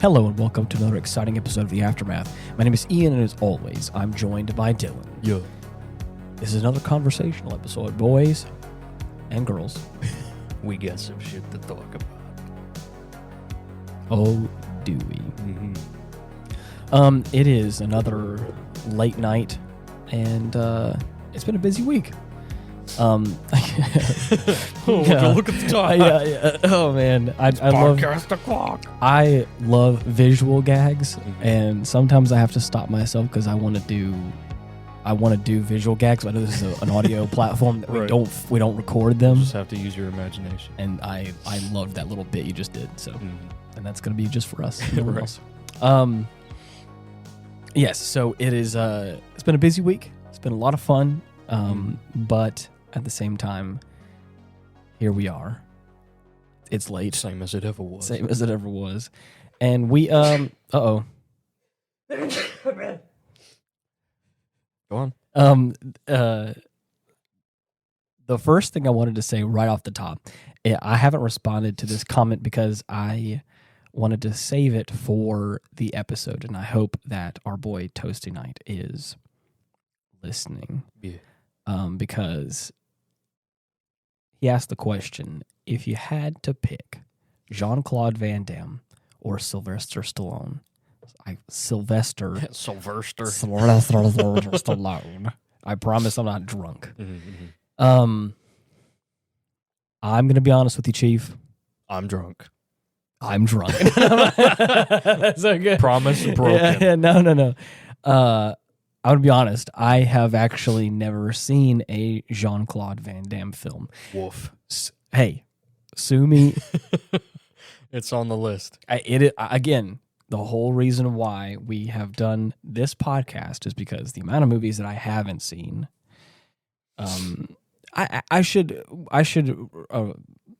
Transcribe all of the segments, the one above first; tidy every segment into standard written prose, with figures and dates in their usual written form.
Hello and welcome to another exciting episode of The Aftermath. My name is Ian, and as always, I'm joined by Dylan. Yeah. This is another conversational episode, boys and girls. We got some shit to talk about. Oh, do we? It is another late night, and it's been a busy week. Look at the time. Yeah. Oh man, I love Podcast o'clock. I love visual gags, and sometimes I have to stop myself because I want to do visual gags. But I know this is an audio platform that Right. we don't record them, Just have to use your imagination. and I loved that little bit you just did. So, and that's gonna be just for us. No one Right. else. Yes. So it is. It's been a busy week. It's been a lot of fun. But at the same time, here we are. It's late. Same as it ever was. Same as it ever was. And we, uh-oh. Go on. The first thing I wanted to say right off the top, I haven't responded to this comment because I wanted to save it for the episode, and I hope that our boy Toasty Knight is listening. Yeah. Because he asked the question, if you had to pick Jean-Claude Van Damme or Sylvester Stallone, Sylvester Stallone. I promise I'm not drunk. I'm going to be honest with you, Chief. I'm drunk. I'm drunk. That's so good. Promise broken. Yeah, no. I'm going to be honest. I have actually never seen a Jean-Claude Van Damme film. Woof. Hey, sue me. It's on the list. Again, the whole reason why we have done this podcast is because the amount of movies that I haven't seen. I should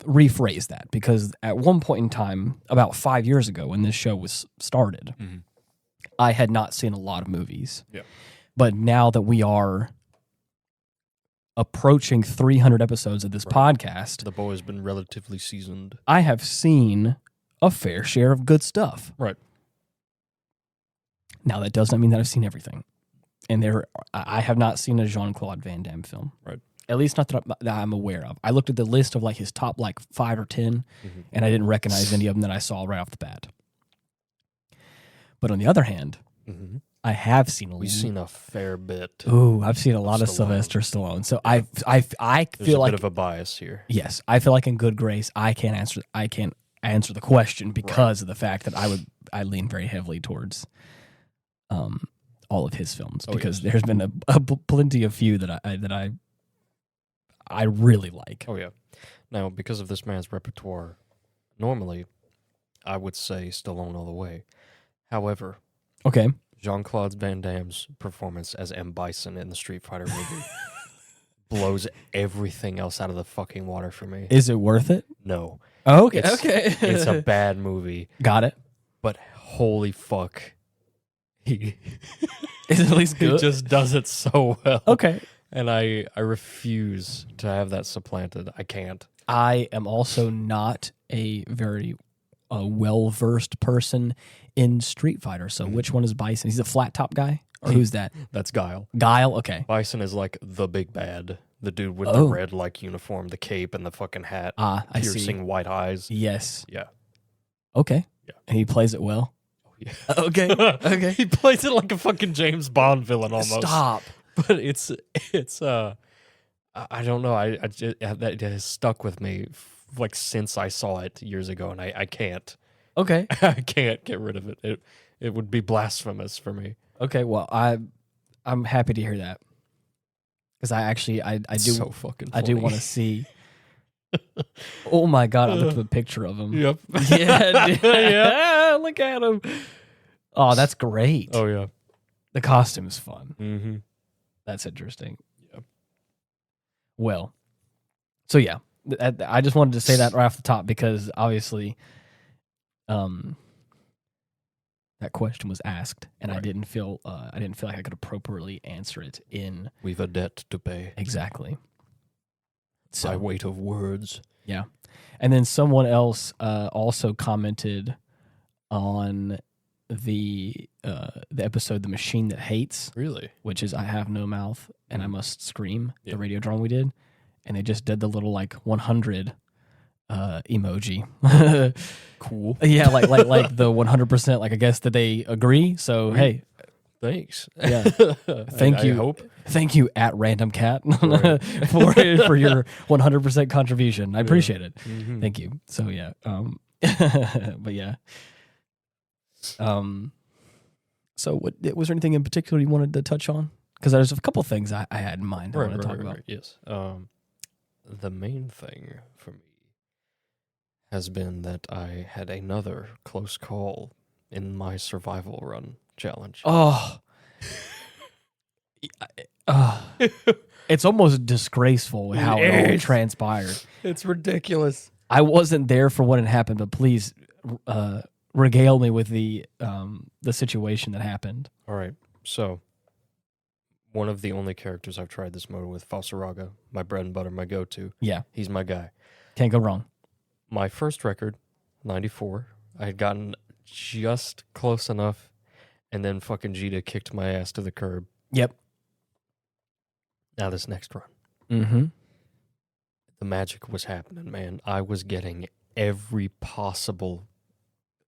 rephrase that, because at one point in time, about 5 years ago, when this show was started, I had not seen a lot of movies. Yeah. But now that we are approaching 300 episodes of this podcast, The boy's been relatively seasoned. I have seen a fair share of good stuff. Right. Now, that does not mean that I've seen everything. And I have not seen a Jean-Claude Van Damme film. Right. At least not that I'm aware of. I looked at the list of like his top 5 or 10, and I didn't recognize any of them that I saw right off the bat. But on the other hand, I have seen We've seen a fair bit. Ooh, I've seen a lot of Stallone. Sylvester Stallone. So I There's feel a like bit of a bias here. yes, I feel like in good grace I can't answer the question because of the fact that I lean very heavily towards all of his films, because there's been a plenty of few that I really like. Oh, yeah. Now, because of this man's repertoire, normally I would say Stallone all the way. However, Okay. Jean-Claude Van Damme's performance as M. Bison in the Street Fighter movie blows everything else out of the fucking water for me. Is it worth it? No. Oh, okay. It's- It's a bad movie, Got it. but holy fuck. He Is it at least good? just does it so well. Okay. And I refuse to have that supplanted. I can't. I am also not a very well-versed person in Street Fighter. So which one is Bison? He's a flat top guy? Or who's that? That's Guile. Guile? Okay. Bison is like the big bad. The dude with the Oh. red uniform, the cape, and the fucking hat. I see. Piercing white eyes. Yes. Yeah. Okay. Yeah. And he plays it well? Yeah. Okay. Okay. He plays it like a fucking James Bond villain almost. Stop. But it's I don't know. I just, that has stuck with me since I saw it years ago, and I can't. Okay. I can't get rid of it. It would be blasphemous for me. Okay. Well, I'm happy to hear that, because I do So fucking funny. I do want to see. Oh my god! I looked at a picture of him. Yep. Yeah. Dude. Yeah. Look at him. Oh, that's great. Oh yeah. The costume is fun. Mm-hmm. That's interesting. Yep. Well, so yeah, I just wanted to say that right off the top, because obviously, that question was asked, and Right. I didn't feel like I could appropriately answer it in We've a debt to pay. exactly. So By weight of words. yeah, and then someone else also commented on the episode "The Machine That Hates," Really? which is "I have no mouth and I must scream." Yeah. The radio drama we did, and they just did the little like 100 emoji. Cool. Yeah, like the 100%. Like I guess that they agree. So hey, Thanks. yeah, thank you. I hope. Thank you at Random Cat Right. for your 100% contribution. I appreciate it. Mhm. Thank you. So yeah, but yeah. So what was there anything in particular you wanted to touch on? Because there's a couple things I had in mind I want to talk about. Yes. The main thing for me has been that I had another close call in my survival run challenge. Oh, it's almost disgraceful how it all transpired. It's ridiculous. I wasn't there for when it happened, but please regale me with the situation that happened. All right. So, one of the only characters I've tried this mode with, Rosaria, my bread and butter, my go-to. Yeah, He's my guy. can't go wrong. My first record, 94. I had gotten just close enough, and then fucking Jita kicked my ass to the curb. Yep. Now this next run. Mm-hmm. The magic was happening, man. I was getting every possible,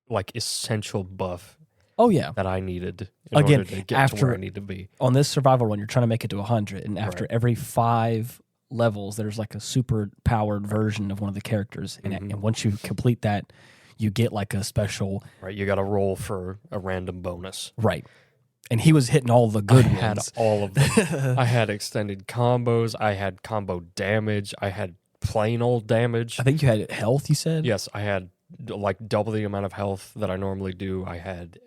like, essential buff Oh yeah. that I needed in Again, order to get to after- where I need to be. On this survival run, you're trying to make it to 100, and after Right. every 5 levels, there's like a super powered version of one of the characters, Mhm. and once you complete that, you get like a special Right, you got to roll for a random bonus. right. And he was hitting all the good I had ones. all of them. I had extended combos. I had combo damage. I had plain old damage. I think you had health. You said Yes, I had like double the amount of health that I normally do. I had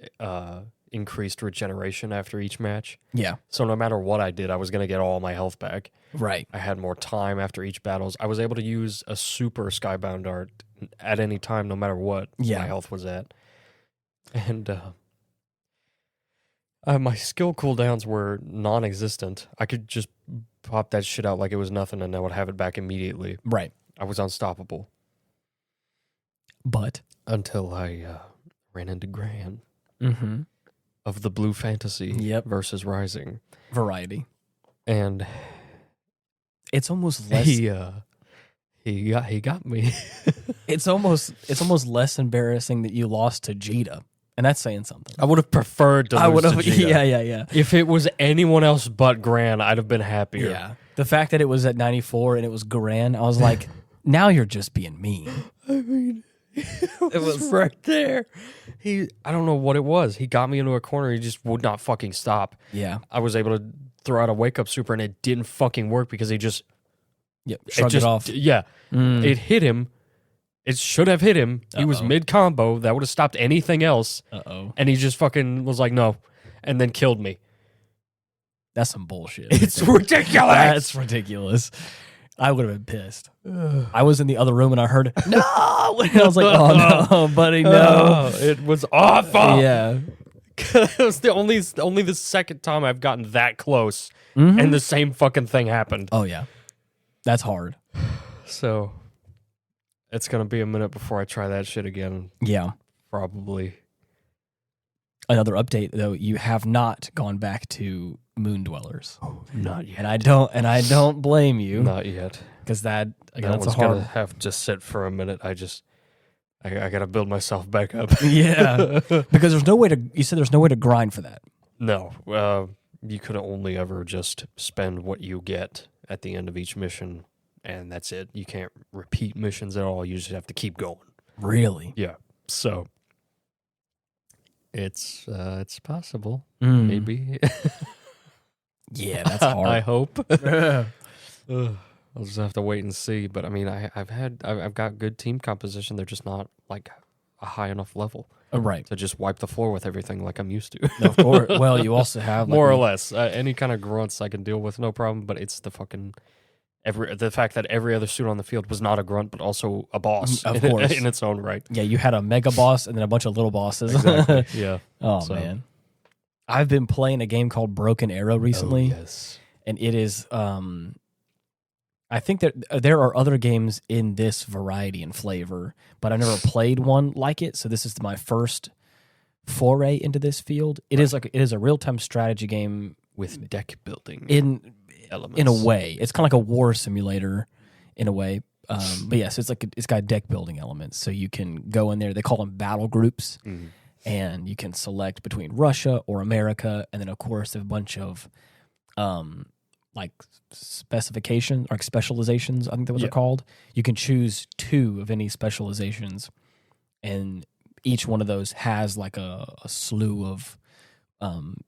increased regeneration after each match. Yeah. So no matter what I did, I was going to get all my health back. Right. I had more time after each battles. I was able to use a super skybound art at any time, no matter what Yeah. my health was at. And my skill cooldowns were non-existent. I could just pop that shit out like it was nothing, and I would have it back immediately. Right. I was unstoppable But until I ran into Gran mm-hmm. of the Blue Fantasy Yep. versus Rising, variety. and It's almost less. he got me. It's almost less embarrassing that you lost to Jita, and that's saying something. I would have preferred to lose I would have. to Jita. Yeah. If it was anyone else but Gran, I'd have been happier. Yeah. The fact that it was at 94 and it was Gran, I was like, now you're just being mean. I mean, it was right there. I don't know what it was. He got me into a corner. He just would not fucking stop. Yeah. I was able to throw out a wake up super, and it didn't fucking work because he just Yep. Shrugged just, it off. Yeah, it hit him. It should have hit him. He was mid combo. That would have stopped anything else. Uh-oh. And he just fucking was like, no, and then killed me. That's some bullshit. It's ridiculous. That's ridiculous. I would have been pissed. I was in the other room and I heard, no! And I was like, oh, no, buddy, no. It was awful. Yeah. It was only the second time I've gotten that close, and the same fucking thing happened. Oh, yeah. That's hard. So it's gonna be a minute before I try that shit again. Yeah. Probably. Another update, though, you have not gone back to Moon Dwellers. Oh, not yet. And I don't blame you. Not yet. Because that That that's one's a hard. gonna have to sit for a minute. I gotta build myself back up. Yeah. Because there's no way to. You said there's no way to grind for that. No, you could only ever just spend what you get at the end of each mission, and that's it. You can't repeat missions at all. You just have to keep going. Really? Yeah. So it's possible. Maybe. Yeah, that's hard. I hope. I'll just have to wait and see. But I mean, I've got good team composition. They're just not like a high enough level Right. to just wipe the floor with everything like I'm used to. Of course. Well, you also have More or less, any kind of grunts I can deal with, no problem. But it's the fucking the fact that every other suit on the field was not a grunt, but also a boss. Of course. in its own right. Yeah, you had a mega boss and then a bunch of little bosses. Exactly. Yeah. Oh So- man, I've been playing a game called Broken Arrow recently, Oh, yes. and it is. I think that there are other games in this variety and flavor, but I've never played one like it. So this is my first foray into this field. It is a real-time strategy game with deck building in elements. in a way. It's kind of like a war simulator in a way. But yes, it's got deck building elements. So you can go in there. They call them battle groups, and you can select between Russia or America, and then of course they have a bunch of like specifications or specializations. I think those are called. You can choose 2 of any specializations, and each one of those has like a slew of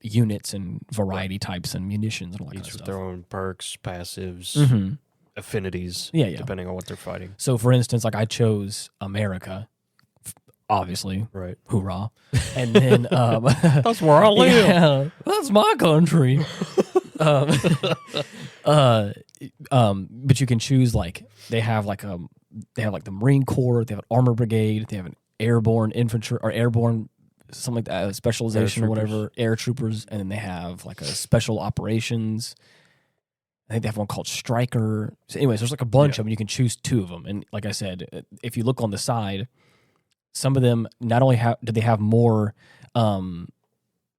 units and variety types and munitions and all that kind of stuff. Each with their own perks, passives, affinities, depending on what they're fighting. So, for instance, like I chose America, obviously, right? Hoorah! And then that's where I live. Yeah, that's my country. But you can choose like they have like the Marine Corps, they have an Armor Brigade, they have an airborne infantry or airborne something like that, specialization or whatever, air troopers, and then they have like a special operations. I think they have one called Striker. So anyways, there's like a bunch of them. You can choose 2 of them, and like I said, if you look on the side, some of them not only do they have more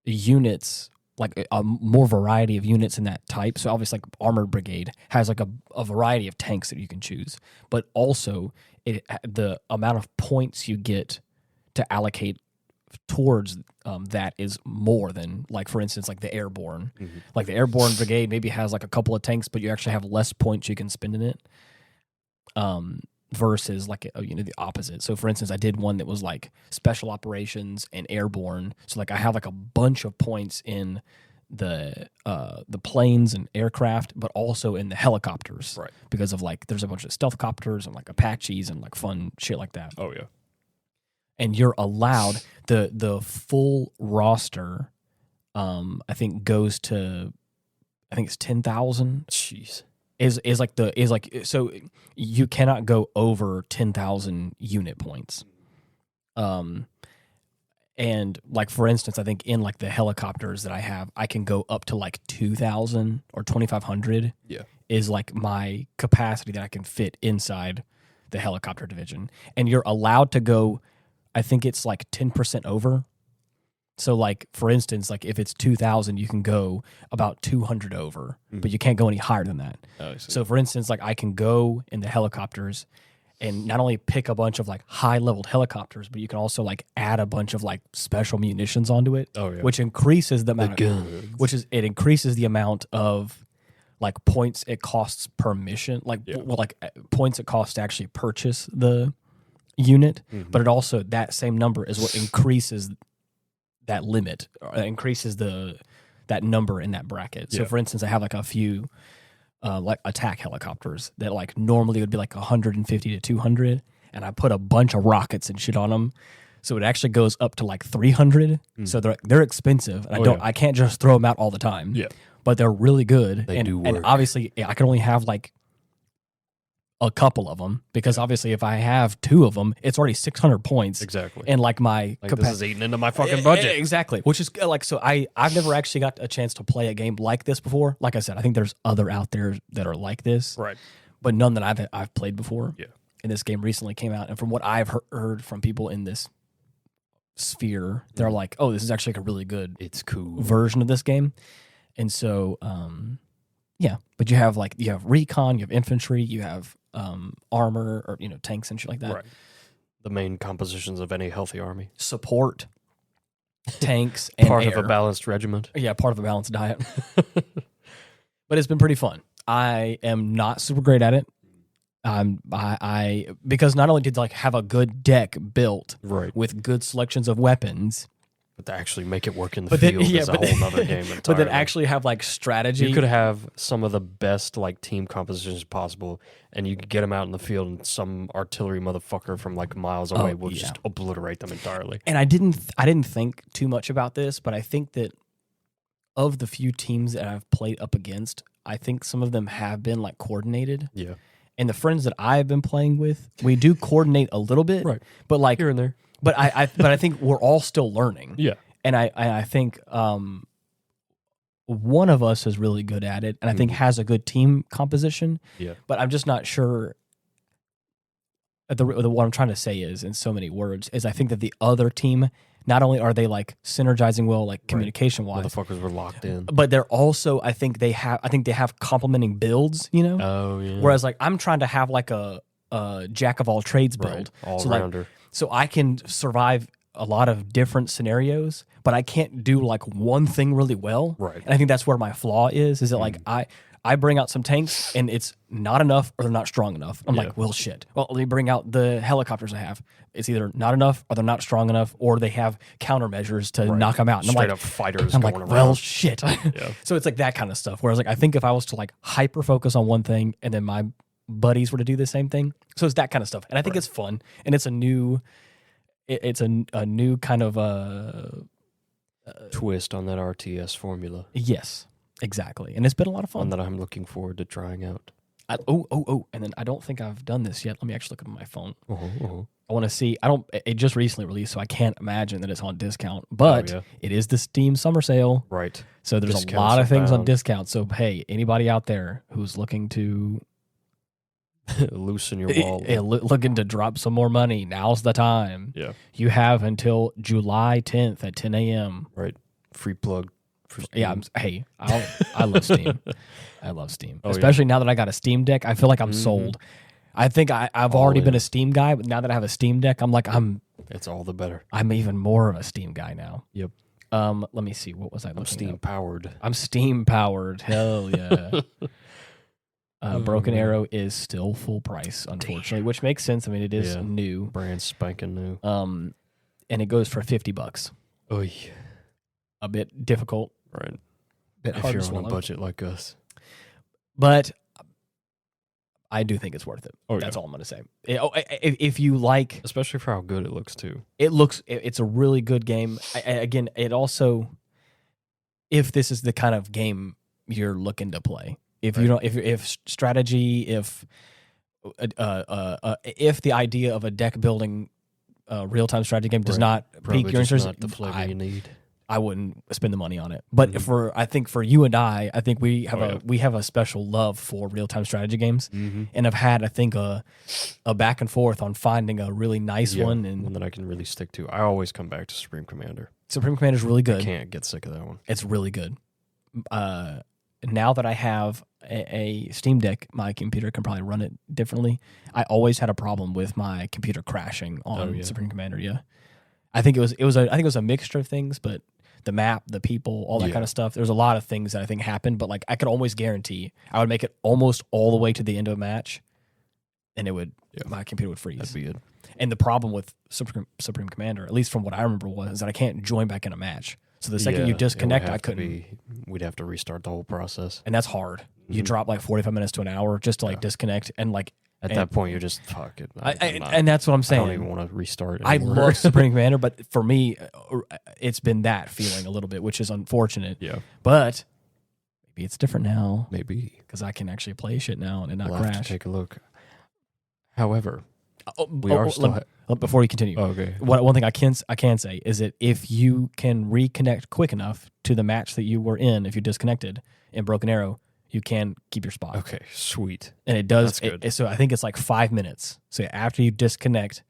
units, like a more variety of units in that type. So obviously, like Armored Brigade has like a variety of tanks that you can choose, but also the amount of points you get to allocate towards that is more than, like, for instance, like the airborne. Like the airborne brigade maybe has like a couple of tanks, but you actually have less points you can spend in it versus like the opposite. So for instance, I did one that was like special operations and airborne. So like I have like a bunch of points in the planes and aircraft, but also in the helicopters, right? Because of like there's a bunch of stealth copters and like Apaches and like fun shit like that. Oh yeah. And you're allowed the full roster. I think goes to, I think it's 10,000. Jeez, is like so you cannot go over 10,000 unit points. And like for instance, I think in like the helicopters that I have, I can go up to like 2,000 or 2,500. Yeah, is like my capacity that I can fit inside the helicopter division, and you're allowed to go. I think it's like 10% over. So like, for instance, like if it's 2,000, you can go about 200 over, but you can't go any higher than that. Oh, I see. So for instance, like I can go in the helicopters and not only pick a bunch of like high leveled helicopters, but you can also like add a bunch of like special munitions onto it, which increases the amount it increases the amount of like points it costs per mission, like points it costs to actually purchase the unit, but it also, that same number is what increases that limit, or increases that number in that bracket. So for instance, I have like a few like attack helicopters that like normally would be like 150 to 200, and I put a bunch of rockets and shit on them, so it actually goes up to like 300. So they're expensive, and I can't just throw them out all the time. But they're really good. They do work. And obviously I can only have like a couple of them, because obviously if I have 2 of them, it's already 600 points. Exactly. And like my this is eating into my fucking budget. Exactly. Which is like, so I've never actually got a chance to play a game like this before. Like I said, I think there's other out there that are like this, right? But none that I've played before. Yeah. And this game recently came out, and from what I've heard from people in this sphere, they're like, "Oh, this is actually like a really good, it's cool version of this game." And so, yeah. But you have recon, you have infantry, you have armor, or tanks and shit like that. Right. The main compositions of any healthy army. Support, tanks, and part air. of a balanced regiment. Yeah, part of a balanced diet. But it's been pretty fun. I am not super great at it. I because not only did like have a good deck built with good selections of weapons, but to actually make it work in the field is a whole nother game entirely. But then actually have like strategy. You could have some of the best like team compositions possible, and you could get them out in the field, and some artillery motherfucker from like miles away will just obliterate them entirely. And I didn't think too much about this, but I think that of the few teams that I've played up against, I think some of them have been like coordinated. Yeah. And the friends that I've been playing with, we do coordinate a little bit, right? But like here and there. But I think we're all still learning. Yeah. And I think one of us is really good at it, and I think has a good team composition. Yeah. But I'm just not sure. What I'm trying to say is, in so many words, is I think that the other team not only are they like synergizing well, like communication wise, motherfuckers were locked in. but they're also I think they have complementing builds, you know. Oh yeah. Whereas like I'm trying to have like a jack of all trades build, all so rounder. so I can survive a lot of different scenarios, but I can't do like one thing really well. Right. And I think that's where my flaw is that like I bring out some tanks and it's not enough or they're not strong enough. I'm like, well, shit. Well, let me bring out the helicopters I have. It's either not enough or they're not strong enough or they have countermeasures to knock them out. And Straight I'm up fighters I'm going like, around. well, shit. So it's like that kind of stuff. Whereas like I think if I was to like hyper focus on one thing and then my buddies were to do the same thing, so it's that kind of stuff. And I think it's fun and it's a new kind of twist on that RTS formula. Yes, exactly. And it's been a lot of fun. One that I'm looking forward to trying out. And then I don't think I've done this yet. Let me actually look at my phone. I want to see. It just recently released, so I can't imagine that it's on discount. But it is the Steam summer sale, right? So there's Discounts a lot of things abound. on discount. So hey, anybody out there who's looking to loosen your wallet, looking to drop some more money, now's the time. Yeah, you have until July 10th at 10 a.m. Right. Free plug. For Steam. Yeah, I love Steam. I love Steam, especially now that I got a Steam Deck. I feel like I'm sold. I think I've already been a Steam guy, but now that I have a Steam Deck, I'm like it's all the better. I'm even more of a Steam guy now. Yep. Let me see. What was I looking I'm Steam up? powered. I'm Steam powered. Hell yeah. Broken Arrow is still full price, unfortunately, which makes sense. I mean, it is new, brand spanking new. And it goes for $50. Oy. A bit difficult, right? Bit if hard you're to on a swallow. budget like us, but I do think it's worth it. Oh, That's all I'm going to say. If you like, especially for how good it looks too. It's a really good game. Again, it also, if this is the kind of game you're looking to play, if you don't, if strategy, if the idea of a deck building real time strategy game does not Probably pique your interest, not the flavor you need. I wouldn't spend the money on it. But I think for you and I think we have a special love for real time strategy games, and I've had I think a back and forth on finding a really nice one and one that I can really stick to. I always come back to Supreme Commander. Supreme Commander is really good. I can't get sick of that one. It's really good. Now that I have a Steam Deck, my computer can probably run it differently. I always had a problem with my computer crashing on Supreme Commander. Yeah, I think it was a mixture of things, but the map, the people, all that kind of stuff. There's a lot of things that I think happened, but like I could almost guarantee I would make it almost all the way to the end of a match, and it would my computer would freeze. That'd be it. And the problem with Supreme Commander, at least from what I remember, was that I can't join back in a match. So the second you disconnect, I couldn't. We'd have to restart the whole process, and that's hard. You drop like 45 minutes to an hour just to like disconnect, and like at that point you're just fuck it. And that's what I'm saying. I don't even want to restart I anymore. love Supreme Commander, but for me, it's been that feeling a little bit, which is unfortunate. Yeah, but maybe it's different now. Maybe because I can actually play shit now and not we'll crash. Have to take a look. However, we are still. Before we continue, okay. One thing I can say is that if you can reconnect quick enough to the match that you were in, if you disconnected in Broken Arrow, you can keep your spot. Okay, sweet. And it does. That's good. So I think it's like 5 minutes. So after you disconnect,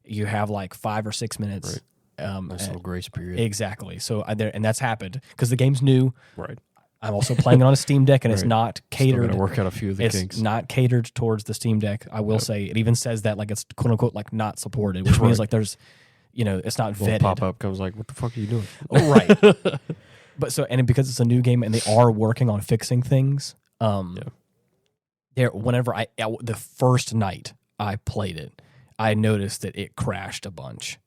you have like 5 or 6 minutes. Right. Nice little grace period. Exactly. So and that's happened because the game's new. Right. I'm also playing it on a Steam Deck, and it's not catered. Still work out a few of the kinks. It's not catered towards the Steam Deck. I will say it even says that like it's quote unquote like not supported, which means like there's, it's not vetted. Pop up comes like, what the fuck are you doing? Oh, right. But because it's a new game and they are working on fixing things. Whenever the first night I played it, I noticed that it crashed a bunch.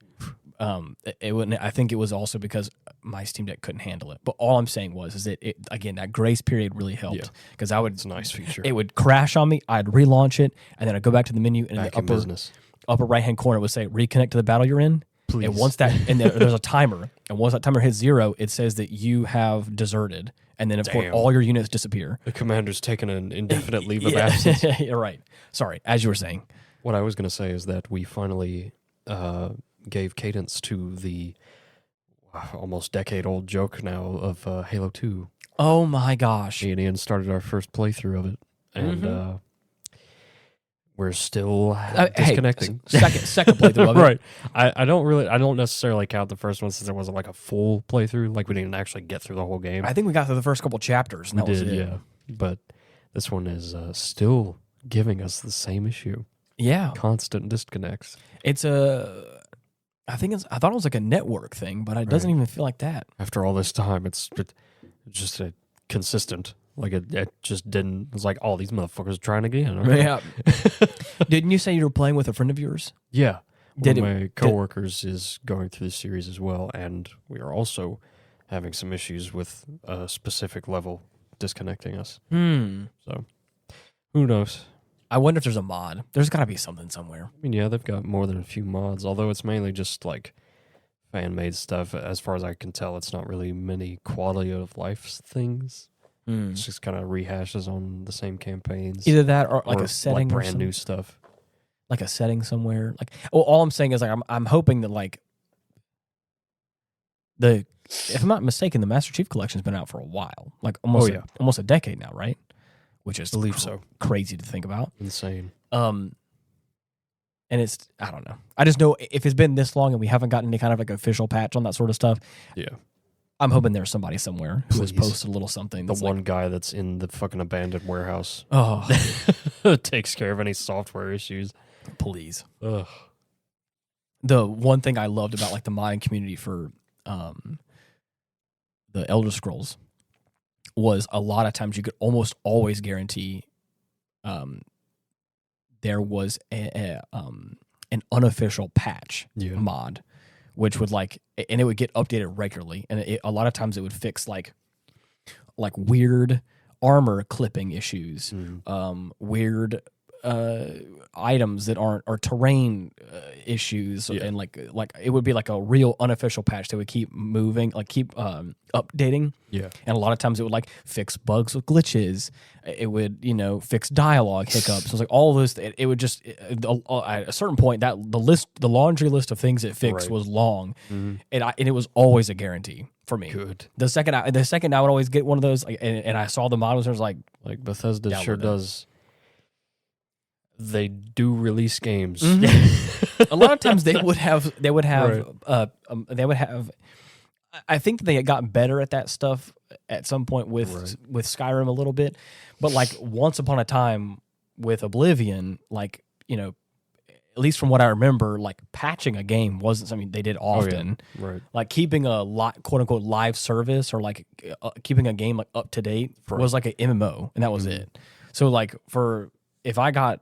I think it was also because my Steam Deck couldn't handle it. But all I'm saying is that again, that grace period really helped because it's a nice feature. It would crash on me. I'd relaunch it, and then I'd go back to the menu, and in the upper right hand corner it would say reconnect to the battle you're in. Please. And once there's a timer, and once that timer hits 0, it says that you have deserted, and then of course all your units disappear. The commander's taken an indefinite leave of absence. You're right. Sorry, as you were saying. What I was going to say is that we finally gave cadence to the almost decade-old joke now of Halo 2. Oh my gosh. Me and Ian started our first playthrough of it, and we're still disconnecting. Hey, second playthrough of it. Right. I don't necessarily count the first one since it wasn't like a full playthrough. Like we didn't actually get through the whole game. I think we got through the first couple chapters, and that was it. Yeah. But this one is still giving us the same issue. Yeah. Constant disconnects. I thought it was like a network thing, but it doesn't even feel like that. After all this time, it's just a consistent. Like it just didn't. It was like, oh, these motherfuckers are trying again. Right? Yeah. Didn't you say you were playing with a friend of yours? Yeah. One of my coworkers is going through the series as well, and we are also having some issues with a specific level disconnecting us. So, who knows? I wonder if there's a mod. There's got to be something somewhere. I mean, yeah, they've got more than a few mods, although it's mainly just like fan-made stuff. As far as I can tell, it's not really many quality of life things. It's just kind of rehashes on the same campaigns. Either that or like a setting, like brand new stuff, like a setting somewhere. Like, all I'm saying is like I'm hoping that like if I'm not mistaken, the Master Chief Collection's been out for a while, like almost a decade now, right? Which is crazy to think about. Insane. And it's, I don't know. I just know if it's been this long and we haven't gotten any kind of like official patch on that sort of stuff. Yeah. I'm hoping there's somebody somewhere who has posted a little something. The one guy that's in the fucking abandoned warehouse. Oh. Takes care of any software issues. Please. Ugh. The one thing I loved about like the modding community for the Elder Scrolls was a lot of times you could almost always guarantee there was an unofficial patch mod, which would like, and it would get updated regularly, and a lot of times it would fix like weird armor clipping issues, weird items that aren't, or terrain issues, and like it would be like a real unofficial patch that would keep moving, like keep updating. Yeah, and a lot of times it would like fix bugs with glitches. It would fix dialogue hiccups. So it's like all those. It would just at a certain point that the laundry list of things it fixed was long, and it was always a guarantee for me. Good. The second I would always get one of those, and I saw the models, and I was like Bethesda sure does. They do release games. A lot of times they would have. I think they had gotten better at that stuff at some point with Skyrim a little bit, but like once upon a time with Oblivion, like at least from what I remember, like patching a game wasn't something they did often. Oh, yeah. Right. Like keeping a quote unquote live service or like keeping a game like up to date was like an MMO, and that was it. So like if I got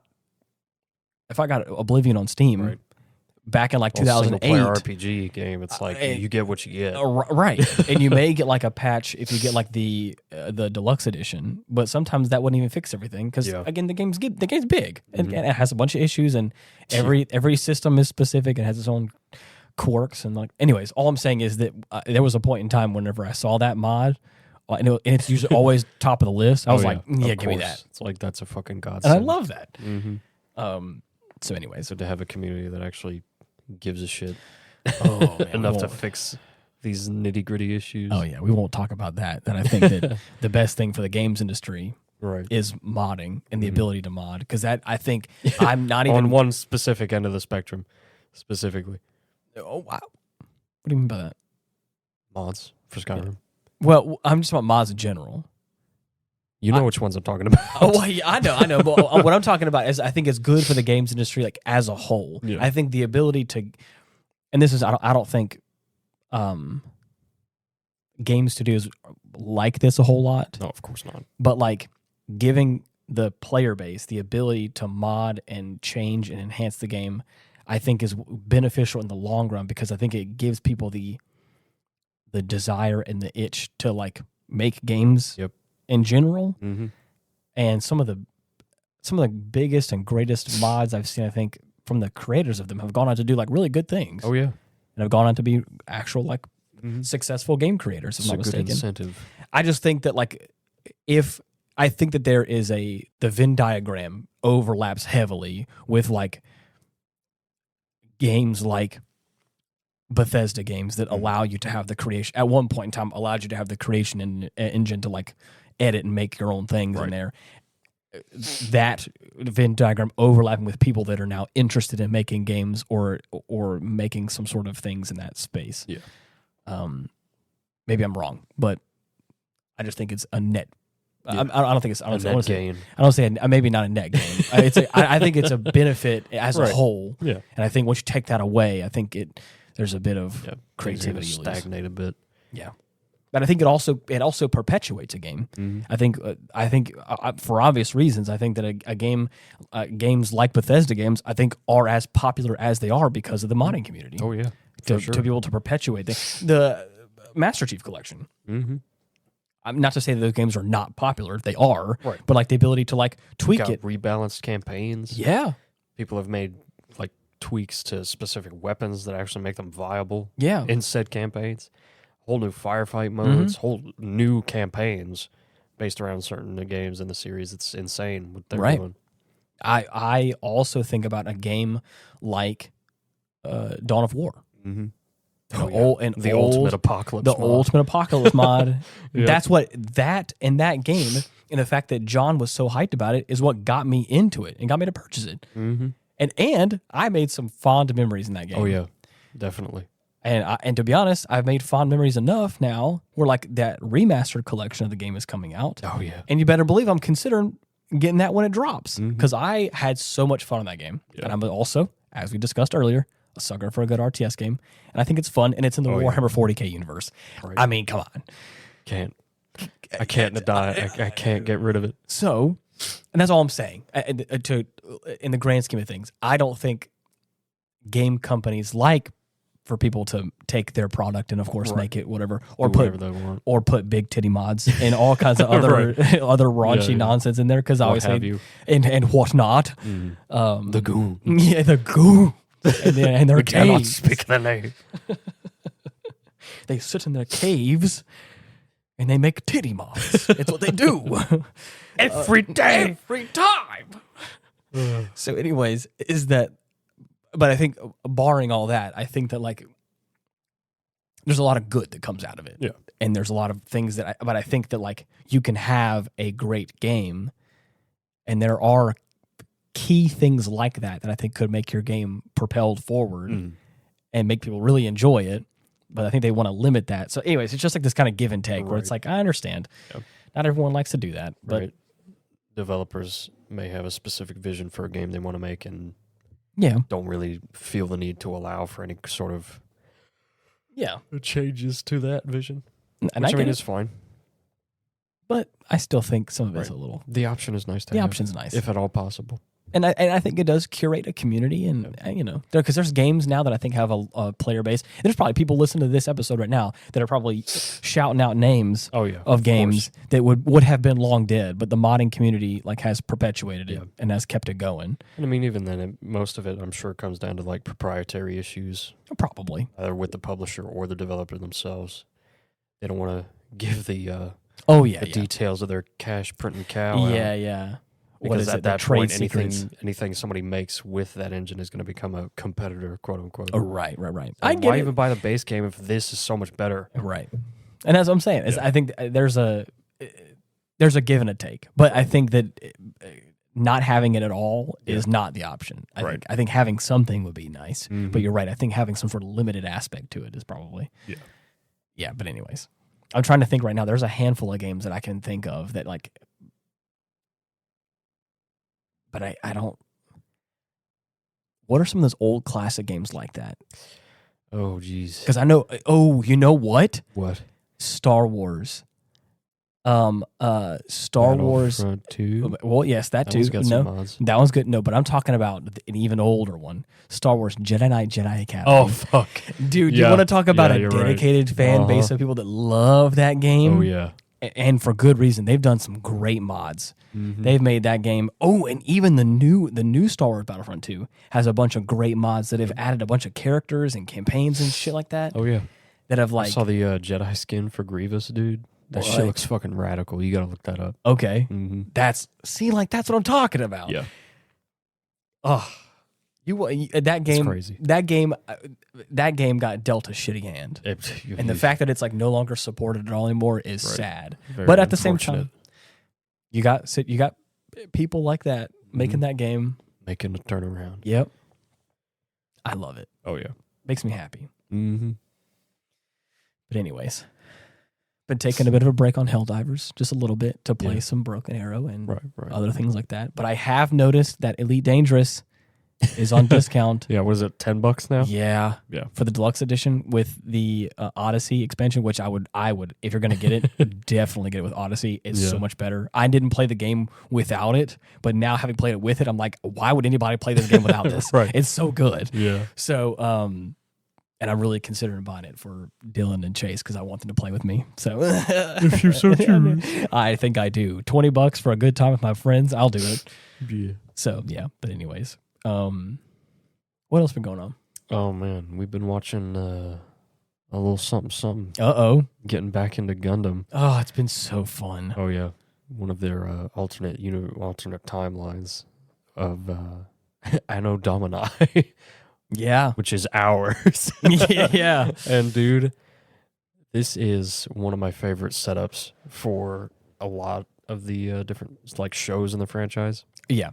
Oblivion on Steam back in like 2008, single-player RPG game, it's like you get what you get, right? And you may get like a patch if you get like the deluxe edition, but sometimes that wouldn't even fix everything because again the game's big and it has a bunch of issues, and every system is specific and has its own quirks, and like anyways, all I'm saying is that there was a point in time whenever I saw that mod. And it's usually always top of the list. I was like, give me that. It's like that's a fucking godsend. And I love that. So anyways. So to have a community that actually gives a shit man, enough to fix these nitty-gritty issues. Oh, yeah. We won't talk about that. And I think that the best thing for the games industry is modding and the ability to mod. Because that, I think, I'm not even... on one specific end of the spectrum, specifically. Oh, wow. What do you mean by that? Mods for Skyrim. Yeah. Well, I'm just about mods in general. You know which ones I'm talking about. Oh, well, yeah, I know. But what I'm talking about is I think it's good for the games industry, like as a whole. Yeah. I think the ability to, and this is I don't think, game studios like this a whole lot. No, of course not. But like giving the player base the ability to mod and change and enhance the game, I think is beneficial in the long run because I think it gives people the desire and the itch to like make games. Yep. In general, and some of the biggest and greatest mods I've seen, I think, from the creators of them have gone on to do like really good things. Oh yeah, and have gone on to be actual like successful game creators. If I'm not mistaken. Good incentive. I just think that like I think that there is the Venn diagram overlaps heavily with like games like Bethesda games that allow you to have the creation at one point in time allowed you to have the creation engine to like edit and make your own things in there. that Venn diagram overlapping with people that are now interested in making games or making some sort of things in that space. Yeah. Maybe I'm wrong, but I just think it's a net. Yeah. I don't think it's a net gain. I don't say maybe not a net gain. I think it's a benefit as a whole. Yeah. And I think once you take that away, I think there's a bit of creativity. Stagnate a bit. Yeah. But I think it also perpetuates a game. Mm-hmm. I think for obvious reasons, I think that a game, games like Bethesda games, I think are as popular as they are because of the modding community. Oh yeah, to be able to perpetuate the Master Chief Collection. Mm-hmm. Not to say that those games are not popular; they are. Right. But like the ability to like tweak it, rebalanced campaigns. Yeah, people have made like tweaks to specific weapons that actually make them viable. Yeah, in said campaigns. Whole new firefight modes, whole new campaigns based around certain games in the series. It's insane what they're doing. I also think about a game like Dawn of War. Mm-hmm. The Ultimate Apocalypse mod. Ultimate Apocalypse mod. Yep. That's what that game and the fact that John was so hyped about it is what got me into it and got me to purchase it. Mm-hmm. And I made some fond memories in that game. Oh yeah, definitely. And to be honest, I've made fond memories enough now where like that remastered collection of the game is coming out. Oh yeah. And you better believe I'm considering getting that when it drops because I had so much fun in that game. Yeah. And I'm also, as we discussed earlier, a sucker for a good RTS game. And I think it's fun and it's in the Warhammer 40K universe. Right. I mean, come on. I can't deny. I can't get rid of it. So, and that's all I'm saying. In the grand scheme of things, I don't think game companies like for people to take their product and of course make it whatever or put big titty mods and all kinds of other other raunchy nonsense in there because obviously and whatnot. The goo. Yeah, the goo. And their caves. Cannot speak the name. They sit in their caves and they make titty mods. It's what they do. Every day. Every time. So anyways, but I think barring all that, I think that like there's a lot of good that comes out of it. Yeah. And there's a lot of things but I think that like you can have a great game and there are key things like that I think could make your game propelled forward and make people really enjoy it. But I think they want to limit that. So anyways, it's just like this kind of give and take where it's like, I understand. Yep. Not everyone likes to do that. But developers may have a specific vision for a game they want to make and don't really feel the need to allow for any sort of changes to that vision. And which I mean is fine. But I still think some of it's a little... The option is nice to have. The option's nice. If at all possible. And I think it does curate a community, and because there's games now that I think have a player base. There's probably people listening to this episode right now that are probably shouting out names of games that would have been long dead, but the modding community like has perpetuated it and has kept it going. And I mean, even then, most of it I'm sure comes down to like proprietary issues, probably either with the publisher or the developer themselves. They don't want to give the details of their cash printing cow. Yeah. Because at that point, anything somebody makes with that engine is going to become a competitor, quote unquote. Oh, right. Why even buy the base game if this is so much better? Right. And as I'm saying, I think there's a give and a take, but I think that not having it at all is not the option. I think having something would be nice, but you're right. I think having some sort of limited aspect to it is probably yeah. But anyways, I'm trying to think right now. There's a handful of games that I can think of that like. But I don't... What are some of those old classic games like that? Oh, geez. Because I know... Oh, you know what? What? Star Wars. Star Wars... 2? Well, yes, that too. That one's good. No, but I'm talking about an even older one. Star Wars Jedi Knight, Jedi Academy. Oh, fuck. Dude, you want to talk about a dedicated fan base of people that love that game? Oh, yeah. And for good reason. They've done some great mods. They've made that game. Oh, and even the new Star Wars Battlefront 2 has a bunch of great mods that have added a bunch of characters and campaigns and shit like that. Oh yeah, that have like. I saw the Jedi skin for Grievous, dude. That shit looks fucking radical. You gotta look that up. Okay, that's what I'm talking about. Yeah. Oh, that game. Crazy. That game got dealt a shitty hand, and the fact that it's like no longer supported at all anymore is sad. Very but at the same time. You got people like that making that game. Making a turnaround. Yep. I love it. Oh, yeah. Makes me happy. Mm-hmm. But anyways, been taking a bit of a break on Helldivers, just a little bit, to play some Broken Arrow and other things like that. But I have noticed that Elite Dangerous is on discount. Yeah, what is it, $10 now? Yeah. For the deluxe edition with the Odyssey expansion, which I would, if you're going to get it, definitely get it with Odyssey. It's so much better. I didn't play the game without it, but now having played it with it, I'm like, why would anybody play this game without this? It's so good. Yeah. So, and I'm really considering buying it for Dylan and Chase because I want them to play with me. So, if you're so choose. I think I do. $20 for a good time with my friends, I'll do it. Yeah. So, yeah. But anyways. What else been going on? Oh man, we've been watching a little something. Getting back into Gundam. Oh, it's been so fun. Oh yeah, one of their alternate timelines of Anno Domini. Yeah, which is ours. Yeah, and dude, this is one of my favorite setups for a lot of the different like shows in the franchise. Yeah.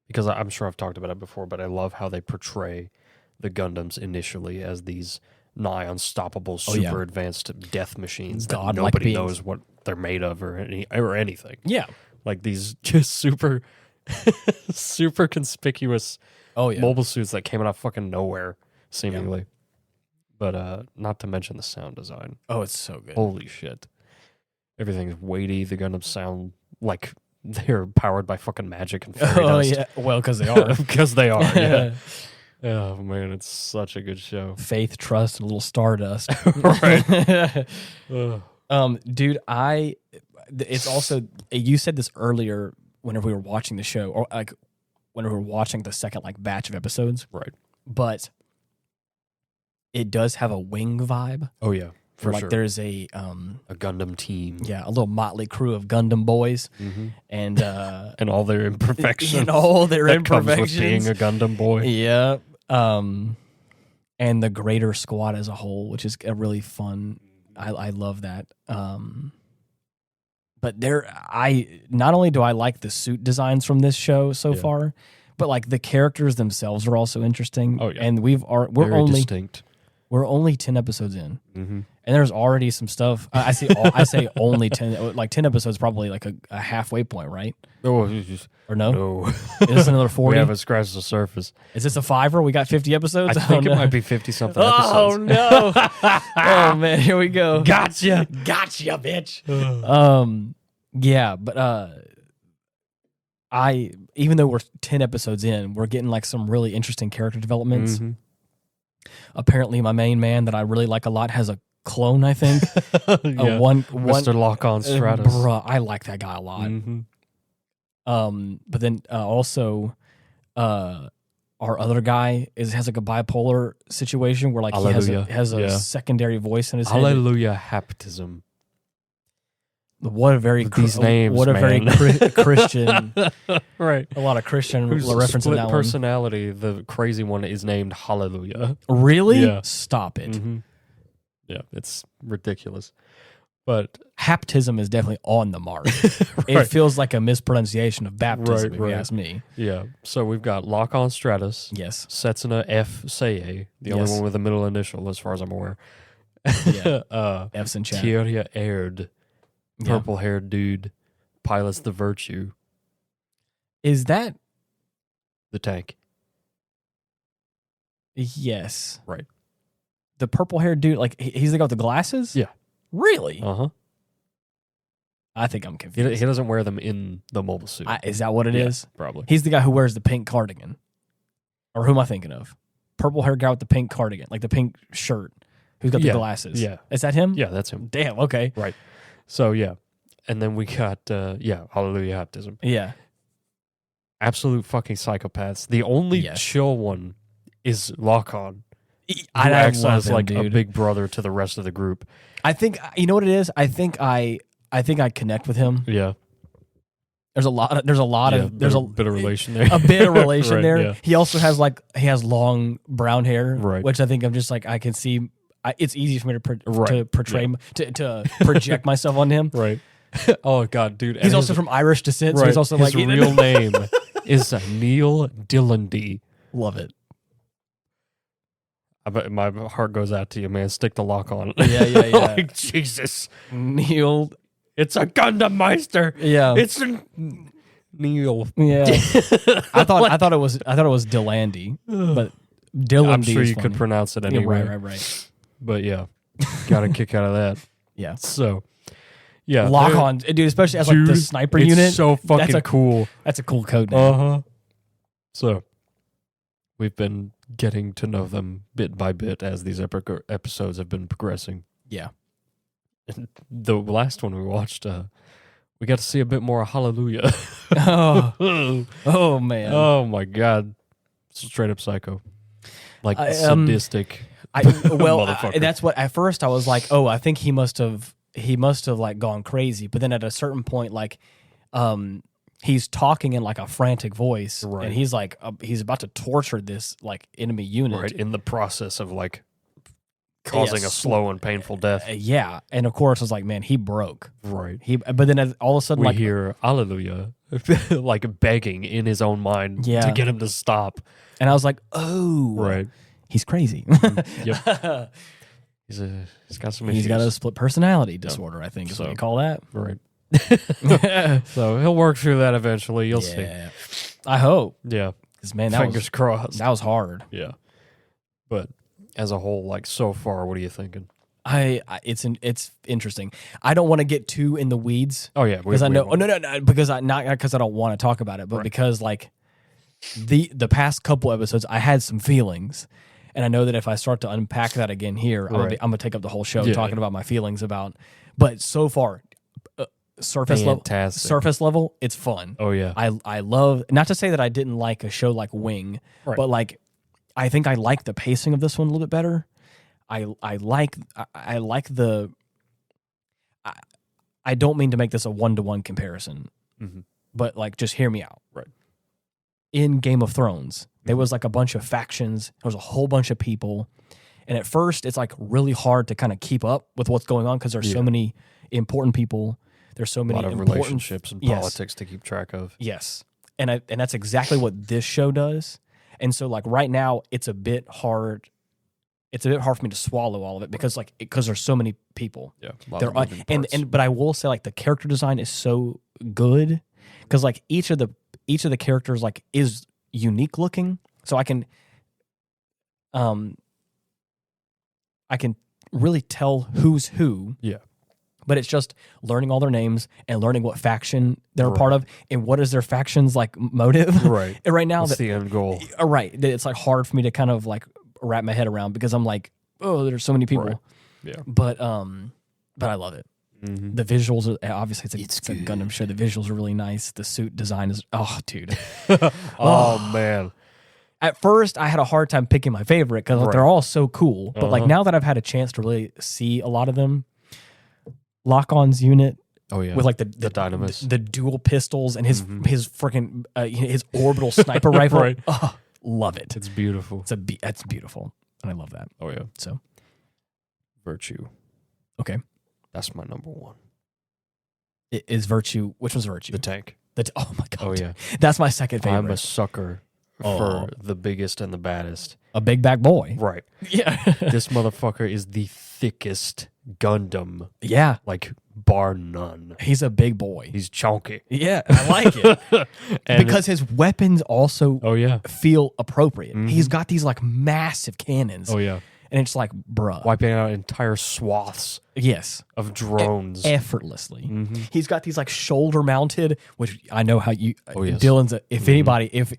Because I'm sure I've talked about it before, but I love how they portray the Gundams initially as these nigh unstoppable, super advanced death machines that nobody knows what they're made of or anything. Yeah, like these just super, super conspicuous mobile suits that came out of fucking nowhere, seemingly. Yeah. But not to mention the sound design. Oh, it's so good. Holy shit! Everything's weighty. The Gundams sound like they're powered by fucking magic and fairy dust. Yeah. Well, because they are. Because they are, yeah. Oh, man, it's such a good show. Faith, trust, and a little stardust. Right. Dude, it's also, you said this earlier whenever we were watching the show, or like when we were watching the second like batch of episodes. Right. But it does have a Wing vibe. Oh, yeah. For like sure. There's a Gundam team. Yeah, a little motley crew of Gundam boys. Mm-hmm. And and all their imperfections. And all their imperfections. Comes with being a Gundam boy. Yeah. And the greater squad as a whole, which is a really fun. I love that. But not only do I like the suit designs from this show so far, but like the characters themselves are also interesting. Oh yeah. And we're very only distinct. We're only 10 episodes in, mm-hmm. and there's already some stuff. I say only 10. Like 10 episodes, probably like a halfway point, right? Oh, or no? No. Is this another 40? We haven't scratched the surface. Is this a fiver? We got 50 episodes. I think it might be 50-something episodes. Oh no! Oh man, here we go. Gotcha, bitch. Yeah, but even though we're 10 episodes in, we're getting like some really interesting character developments. Mm-hmm. Apparently, my main man that I really like a lot has a clone, I think. Mr. Lock-on Stratus. Bruh, I like that guy a lot. Mm-hmm. But then also, our other guy has like a bipolar situation where like Hallelujah. he has a secondary voice in his head. Hallelujah, haptism. What a very names, what a man. very Christian, right? A lot of Christian Who's reference in split that personality. The crazy one is named Hallelujah. Really? Yeah. Stop it. Mm-hmm. Yeah, it's ridiculous. But haptism is definitely on the mark. Right. It feels like a mispronunciation of baptism, if you right. ask me. Yeah. So we've got Lock-on Stratus. Yes. Setsuna F. Seiei, the only one with a middle initial, as far as I'm aware. Yeah. F's in chat. Kyoria Aird. Purple-haired dude pilots the Virtue. Is that the tank? Yes. Right. The purple-haired dude, like he's the guy with the glasses? Yeah. Really? Uh-huh. I think I'm confused. He doesn't wear them in the mobile suit. Is that what it is? Probably. He's the guy who wears the pink cardigan. Or who am I thinking of? Purple-haired guy with the pink cardigan, like the pink shirt, who's got the glasses. Yeah. Is that him? Yeah, that's him. Damn, okay. Right. So, yeah. And then we got, Hallelujah Haptism. Yeah. Absolute fucking psychopaths. The only chill one is Lock-on. I acts as him, like dude. a big brother to the rest of the group. I think, you know what it is? I think I connect with him. Yeah. There's a lot of bit of relation there. A bit of relation right, there. Yeah. He also has long brown hair, right. which I think I'm just like I can see. It's easy for me to portray to project myself on him. Right. Oh God, dude! He's also from Irish descent, so he's also his like real name is Neil Dillandy. Love it. I bet my heart goes out to you, man. Stick the lock on. Yeah. Like, Jesus, Neil. it's a Gundam Meister. Yeah, It's a Neil. yeah. I thought it was Dillandy, but Dillandy. I'm sure is you funny. could pronounce it anyway. Yeah, right. But yeah, got a kick out of that. Yeah. So, yeah, Lock on, dude. Especially as like the sniper it's unit. So fucking cool. That's a cool code name. So, we've been getting to know them bit by bit as these episodes have been progressing. Yeah. And the last one we watched, we got to see a bit more Hallelujah. Oh man. Oh my God. Straight up psycho. Like sadistic. That's what at first I was like, oh, I think he must have like gone crazy. But then at a certain point, like, he's talking in like a frantic voice, right. and he's like, he's about to torture this like enemy unit, right? In the process of like causing a slow and painful death. Yeah, and of course, I was like, man, he broke. Right. But then all of a sudden, we like, hear Hallelujah, like begging in his own mind to get him to stop. And I was like, oh, right. He's crazy. Yep. He's got some issues. He's got a split personality disorder, I think is what you call that. Right. So he'll work through that eventually. You'll see. I hope. Yeah. Because, man, fingers crossed. That was hard. Yeah. But as a whole, like so far, what are you thinking? It's interesting. I don't want to get too in the weeds. Oh yeah, because I know. No, because I don't want to talk about it, but because like the past couple episodes, I had some feelings, and I know that if I start to unpack that again here, I'm gonna take up the whole show talking about my feelings about. But so far, surface level, it's fun. Oh yeah, I love. Not to say that I didn't like a show like Wing, but like I think I like the pacing of this one a little bit better. I like the. I don't mean to make this a 1-to-1 comparison, but like just hear me out. Right. In Game of Thrones, there was like a bunch of factions. There was a whole bunch of people, and at first, it's like really hard to kind of keep up with what's going on because there's so many important people. There's so many relationships and politics to keep track of. Yes, and that's exactly what this show does. And so, like right now, it's a bit hard. It's a bit hard for me to swallow all of it because there's so many people. Yeah, but I will say like the character design is so good because like each of the characters like is unique looking, so I can really tell who's who. Yeah. But it's just learning all their names and learning what faction they're a part of and what is their faction's like motive. Right. And right now, that's the end goal. Right. It's like hard for me to kind of like wrap my head around because I'm like, oh, there's so many people. Right. Yeah. But I love it. Mm-hmm. The visuals are obviously it's a Gundam show. The visuals are really nice. The suit design is dude. Oh man. At first, I had a hard time picking my favorite because they're all so cool. But like now that I've had a chance to really see a lot of them, Lock-On's unit. Oh yeah, with like the Dynamis, the dual pistols and his freaking his orbital sniper rifle. Right. Oh, love it. It's beautiful. That's beautiful, and I love that. Oh yeah. So, Virtue. Okay, that's my number one. Is Virtue? Which one's Virtue? The tank. Oh my god. Oh yeah. That's my second favorite. I'm a sucker for the biggest and the baddest. A big back boy. Right. Yeah. This motherfucker is the thickest Gundam. Yeah. Like, bar none. He's a big boy. He's chunky. Yeah, I like it. Because his weapons also feel appropriate. Mm-hmm. He's got these, like, massive cannons. Oh, yeah. And it's like, bruh. Wiping out entire swaths. Yes. Of drones. Effortlessly. Mm-hmm. He's got these, like, shoulder-mounted, which I know how you... Oh, yes. Dylan's... If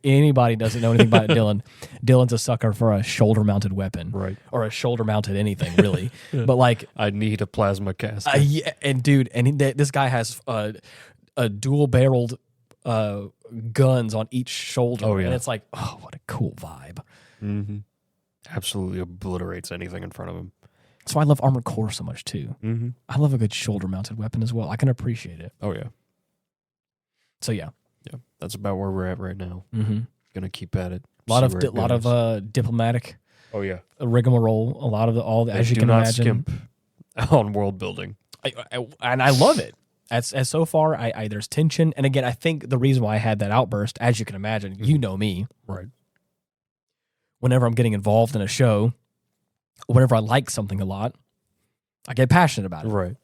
anybody doesn't know anything about Dylan, Dylan's a sucker for a shoulder-mounted weapon. Right. Or a shoulder-mounted anything, really. But, like... I need a plasma caster. Yeah, and, dude, this guy has a dual-barreled guns on each shoulder. Oh, yeah. And it's like, oh, what a cool vibe. Mm-hmm. Absolutely obliterates anything in front of him. So I love Armored Core so much too. Mm-hmm. I love a good shoulder-mounted weapon as well. I can appreciate it. Oh yeah. So yeah, that's about where we're at right now. Mm-hmm. Gonna keep at it. A lot of diplomatic. Oh yeah, rigmarole. A lot of as you can imagine. Skimp on world building. And I love it. As so far, I there's tension, and again, I think the reason why I had that outburst, as you can imagine, you know me, right? Whenever I'm getting involved in a show, whenever I like something a lot, I get passionate about it. Right. And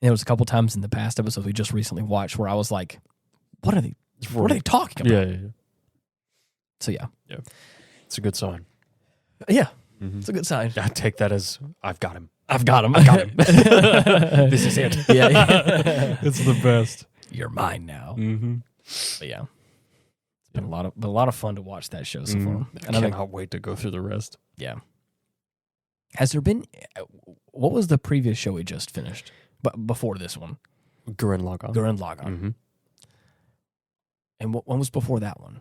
there was a couple times in the past episodes we just recently watched where I was like, "What are they? What are they talking about?" Yeah. So yeah, it's a good sign. Yeah, it's a good sign. I take that as I've got him. I've got him. This is it. Yeah. It's the best. You're mine now. Mm-hmm. But yeah, it's been a lot of fun to watch that show so far. And I cannot wait to go through the rest. Yeah. Has there been? What was the previous show we just finished? But before this one, Gurren Lagann. Mm-hmm. And when was before that one?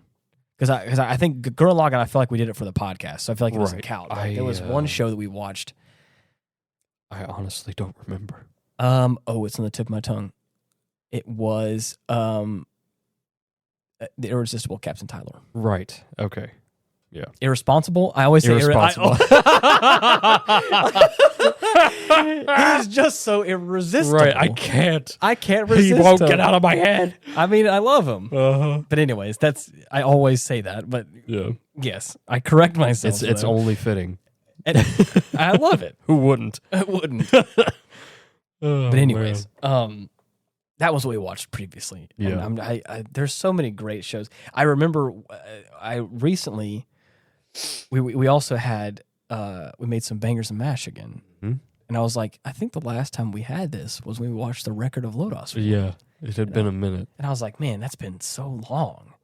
Because I think Gurren Lagann, I feel like we did it for the podcast, so I feel like it doesn't count. There was one show that we watched. I honestly don't remember. It's on the tip of my tongue. It was The Irresistible Captain Tyler. Right. Okay. Yeah. Irresponsible? I always say irresponsible. He's just so irresistible. Right. I can't resist He won't him. get out of my head. I mean, I love him. Uh-huh. But anyways, I always say that. But yeah. Yes, I correct myself. It's only fitting. And I love it. Who wouldn't? I wouldn't. Oh, but anyways, that was what we watched previously. Yeah. And there's so many great shows. I remember I recently we also had we made some Bangers and Mash again. Mm-hmm. And I was like, I think the last time we had this was when we watched the Record of Lodos. Yeah. It had been a minute. And I was like, man, that's been so long.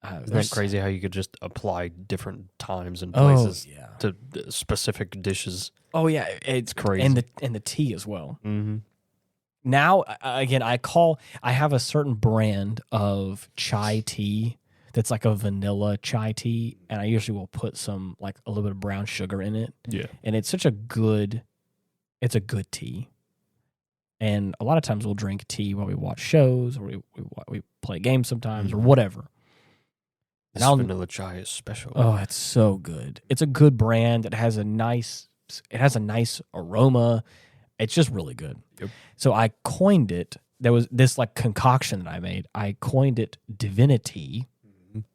Isn't that crazy how you could just apply different times and places to specific dishes? Oh yeah, it's crazy. And the tea as well. Mm-hmm. Now, again, I have a certain brand of chai tea that's like a vanilla chai tea, and I usually will put some, like, a little bit of brown sugar in it. Yeah. And it's a good tea. And a lot of times we'll drink tea while we watch shows, or we play games sometimes, or whatever. This vanilla chai is special. Oh, it's so good. It's a good brand. It has a nice aroma. It's just really good. Yep. So I coined it. There was this like concoction that I made. I coined it Divinity.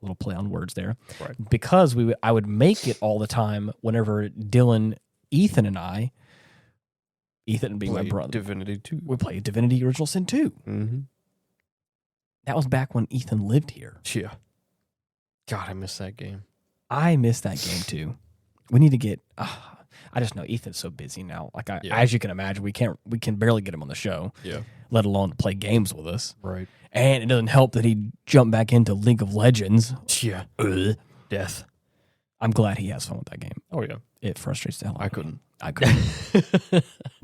Little play on words there. Right. Because I would make it all the time whenever Dylan, Ethan, and I, Ethan being my brother, Divinity 2. we played Divinity Original Sin 2. Mm-hmm. That was back when Ethan lived here. Yeah. God, I miss that game. I miss that game too. We need to get. I just know Ethan's so busy now. Like as you can imagine, we can barely get him on the show. Yeah. Let alone to play games with us. Right. And it doesn't help that he jumped back into League of Legends. Yeah. Death. I'm glad he has fun with that game. Oh yeah. It frustrates the hell out of me. I couldn't.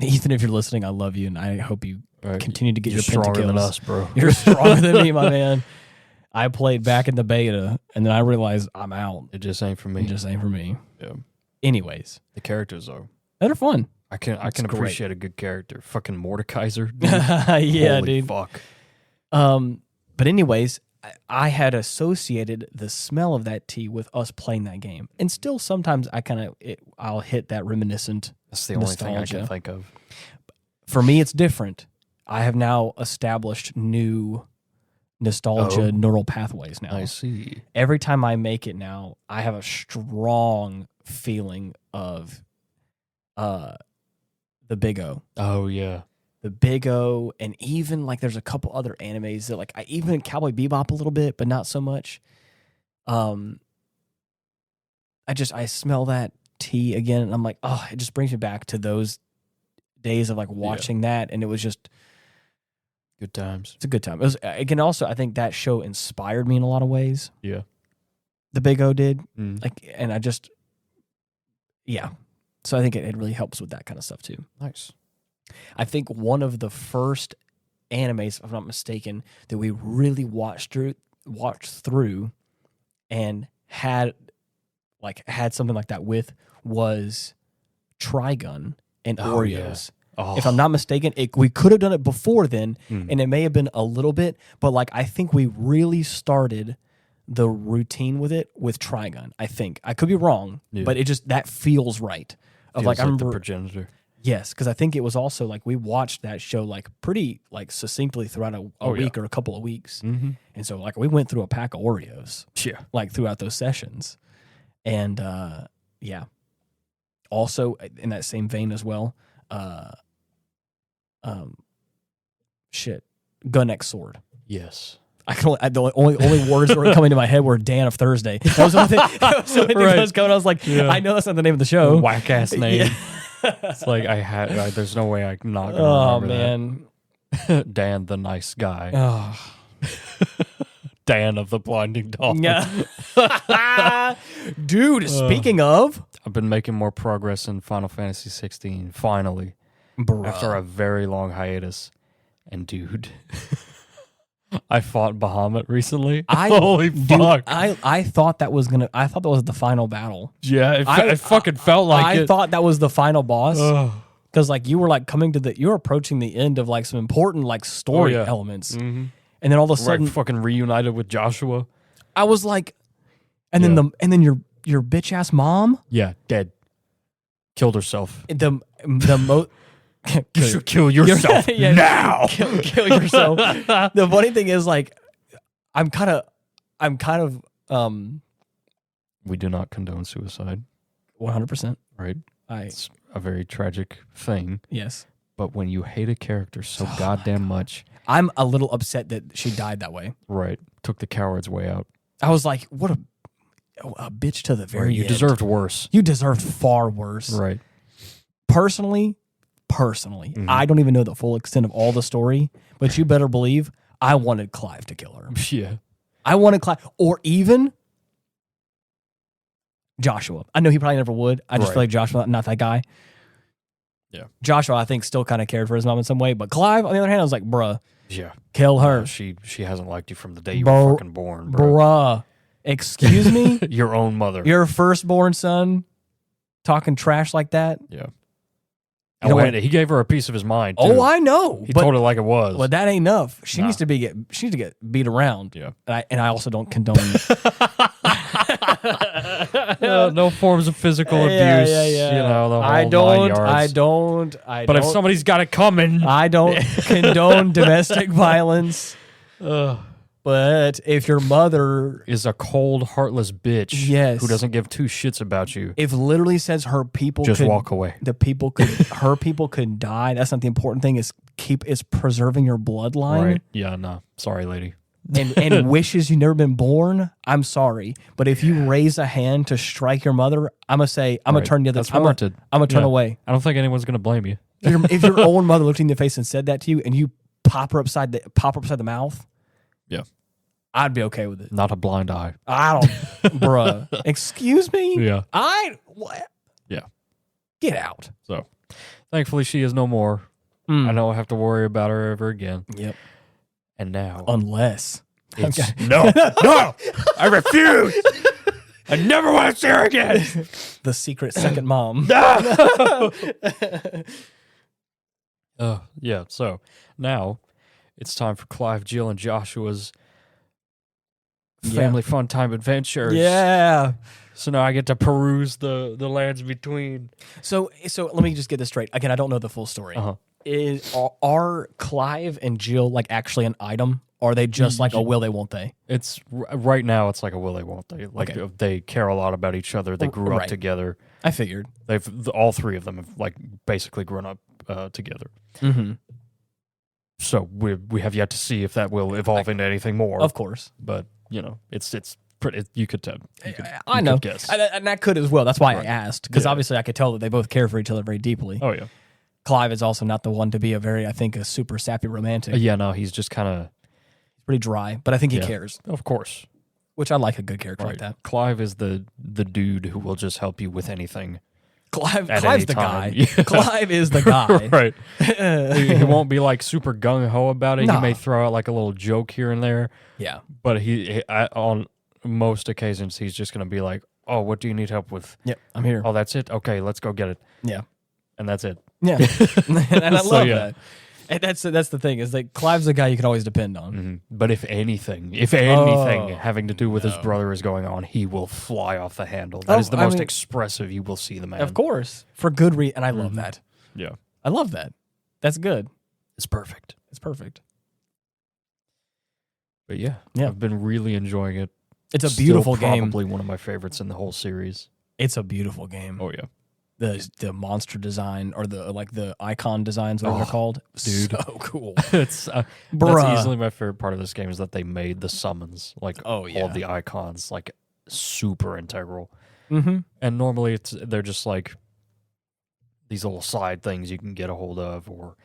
Ethan, if you're listening, I love you, and I hope you continue to get your stronger pentakills. than us, bro. You're stronger than me, my man. I played back in the beta, and then I realized I'm out. It just ain't for me. Yeah. Anyways, the characters though, they're fun. I can appreciate a good character. Fucking Mordekaiser. Yeah, Holy dude. Fuck. But anyways, I had associated the smell of that tea with us playing that game, and still sometimes I'll hit that reminiscent. That's the only thing I can think of. For me, it's different. I have now established new nostalgia neural pathways now. I see. Every time I make it now, I have a strong feeling of the Big O. Oh yeah. The Big O, and even like there's a couple other animes that I even Cowboy Bebop a little bit, but not so much. I smell that tea again, and I'm like, oh, it just brings me back to those days of like watching that, and it was just good times. It's a good time. It was, again, also I think that show inspired me in a lot of ways. Yeah, the Big O did. Mm. And I just, So I think it really helps with that kind of stuff too. Nice. I think one of the first animes, if I'm not mistaken, that we really watched through and had something like that with was Trigun and Oreos. Oh. If I'm not mistaken, we could have done it before then, and it may have been a little bit, but I think we really started the routine with it with Trigun. I think I could be wrong, but it just that feels right. Feels I remember the progenitor. Yes, because I think it was also like we watched that show like pretty like succinctly throughout a week or a couple of weeks, and so like we went through a pack of Oreos, like throughout those sessions, and also in that same vein as well, Gun X Sword. Yes. The only words that were coming to my head were Dan of Thursday. That was the only thing that was going. I was like, I know that's not the name of the show. Whack ass name. It's like there's no way I'm not gonna remember man. that. Dan the nice guy. Oh. Dan of the blinding dog. Yeah. Dude, speaking of, I've been making more progress in Final Fantasy XVI, finally. Bruh. After a very long hiatus. And dude, I fought Bahamut recently. Holy fuck. I thought that was the final battle. Yeah, it fucking felt like it. I thought that was the final boss. Because like you were like you were approaching the end of like some important like story elements. Mm-hmm. And then all of a sudden fucking reunited with Joshua. I was like, and then your bitch ass mom? Yeah, dead. Killed herself. You should kill yourself now. Kill yourself. The funny thing is, like, I'm kind of. We do not condone suicide. 100%. Right. It's a very tragic thing. Yes. But when you hate a character so goddamn much, I'm a little upset that she died that way. Right. Took the coward's way out. I was like, what a bitch to the very end. You deserved worse. You deserved far worse. Right. Personally, I don't even know the full extent of all the story, but you better believe I wanted Clive to kill her. Yeah. I wanted Clive, or even Joshua. I know he probably never would. I just feel like Joshua, not that guy. Yeah. Joshua, I think, still kind of cared for his mom in some way, but Clive, on the other hand, I was like, bruh. Yeah. Kill her. She hasn't liked you from the day you were fucking born, bro. Bruh. Excuse me? Your own mother. Your firstborn son talking trash like that? Yeah. He gave her a piece of his mind, too. Oh, I know. He told her like it was. Well, that ain't enough. She needs to get beat around. Yeah. And I also don't condone no forms of physical abuse. Yeah. You know, the whole 9 yards. I don't. But if somebody's got it coming. I don't condone domestic violence. But if your mother is a cold, heartless bitch who doesn't give two shits about you, if literally says her people just walk away. Her people could die. That's not the important thing. Is preserving your bloodline. Right. Yeah. No. Sorry, lady. and wishes you'd never been born. I'm sorry, but if you raise a hand to strike your mother, I'm gonna turn the other. That's warranted. I'm gonna turn away. I don't think anyone's gonna blame you. If your own mother looked in your face and said that to you, and you pop her upside the mouth, yeah, I'd be okay with it. Not a blind eye. I don't, bruh. Excuse me. Yeah. What? Yeah. Get out. So, thankfully, she is no more. I don't have to worry about her ever again. Yep. And now, unless no, I refuse. I never want to see her again. The secret second mom. No. Yeah. So now it's time for Clive, Jill, and Joshua's family fun time adventures. Yeah. So now I get to peruse the lands between. So let me just get this straight. Again, I don't know the full story. Are Clive and Jill like actually an item? Or are they just like a will they, won't they? It's right now. It's like a will they, won't they? Like they care a lot about each other. They grew up together. I figured all three of them have like basically grown up together. Mm-hmm. So we have yet to see if that will evolve into anything more. Of course, but you know, it's pretty. You could tell. I know. Guess. And that could as well. That's why I asked, because obviously I could tell that they both care for each other very deeply. Oh yeah. Clive is also not the one to be a super sappy romantic. Yeah, no, he's just kind of pretty dry, but I think he cares. Of course. Which I like a good character like that. Clive is the dude who will just help you with anything. Clive's the guy. Yeah. Clive is the guy. Right. He won't be like super gung-ho about it. Nah. He may throw out like a little joke here and there. Yeah. But he on most occasions, he's just going to be like, oh, what do you need help with? Yep, I'm here. Oh, that's it? Okay, let's go get it. Yeah. And that's it. Yeah. And I love that. And that's the thing, is that Clive's the guy you can always depend on. Mm-hmm. But if anything having to do with his brother is going on, he will fly off the handle. That is the most expressive you will see the man. Of course. For good reason. And I love that. Yeah. I love that. That's good. It's perfect. It's perfect. But yeah, Yeah. I've been really enjoying it. It's a beautiful Still game. Probably one of my favorites in the whole series. It's a beautiful game. Oh yeah. The monster design or the icon designs, whatever they're called, dude. so cool. It's that's easily my favorite part of this game is that they made the summons, like all of the icons, like super integral. Mm-hmm. And normally they're just like these little side things you can get a hold of, or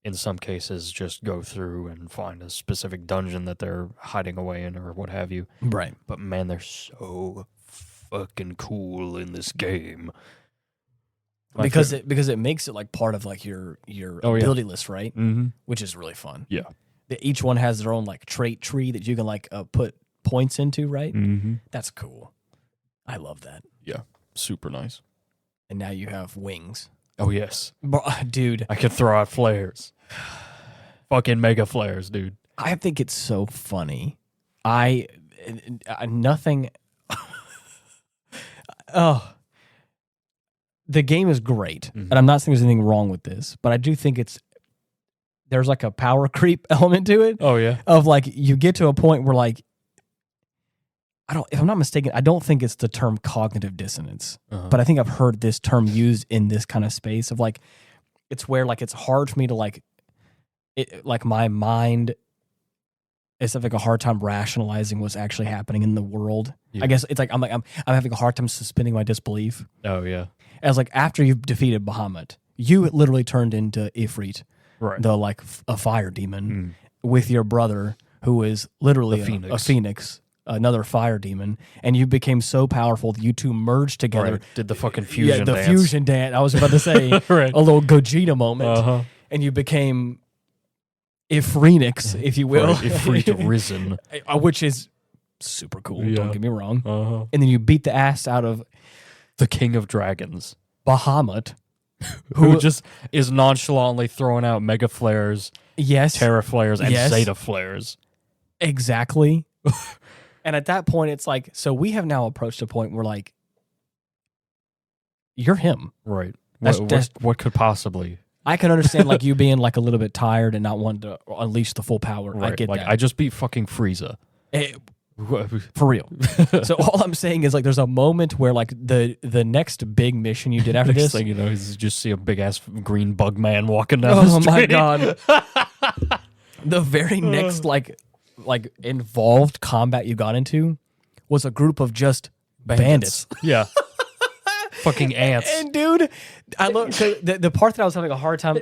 in some cases just go through and find a specific dungeon that they're hiding away in or what have you. Right. But man, they're so fucking cool in this game. Because it makes it like part of like your ability list, right? Mm-hmm. Which is really fun. Yeah. Each one has their own like trait tree that you can like put points into, right? Mm-hmm. That's cool. I love that. Yeah. Super nice. And now you have wings. Oh yes. Dude. I can throw out flares. Fucking mega flares, dude. I think it's so funny. Nothing. Oh. The game is great, and I'm not saying there's anything wrong with this, but I do think there's like a power creep element to it. Oh yeah, of like you get to a point where like if I'm not mistaken, I don't think it's the term cognitive dissonance, but I think I've heard this term used in this kind of space of like it's where like it's hard for me to like my mind is having a hard time rationalizing what's actually happening in the world. Yeah. I guess it's like I'm having a hard time suspending my disbelief. Oh yeah. As like after you've defeated Bahamut, you literally turned into Ifrit, right? The like a fire demon with your brother, who is literally a phoenix, another fire demon, and you became so powerful that you two merged together. Right. Did the fucking fusion dance. Fusion dance. I was about to say right. A little Gogeta moment, and you became Ifrenix, if you will, right. Ifrit risen, which is super cool. Yeah. Don't get me wrong. And then you beat the ass out of the King of Dragons, Bahamut, who just is nonchalantly throwing out mega flares, Terra flares, and Zeta flares. Exactly. And at that point, it's like, so we have now approached a point where like, you're him. Right. What could possibly? I can understand like you being like a little bit tired and not wanting to unleash the full power. Right. I get like, that. I just beat fucking Frieza. For real. So all I'm saying is like there's a moment where like the next big mission you did after this thing, you know, is just see a big ass green bug man walking down the street. Oh my god. The very next like involved combat you got into was a group of just bandits. Yeah. Fucking ants. And dude, I love the part that I was having a hard time.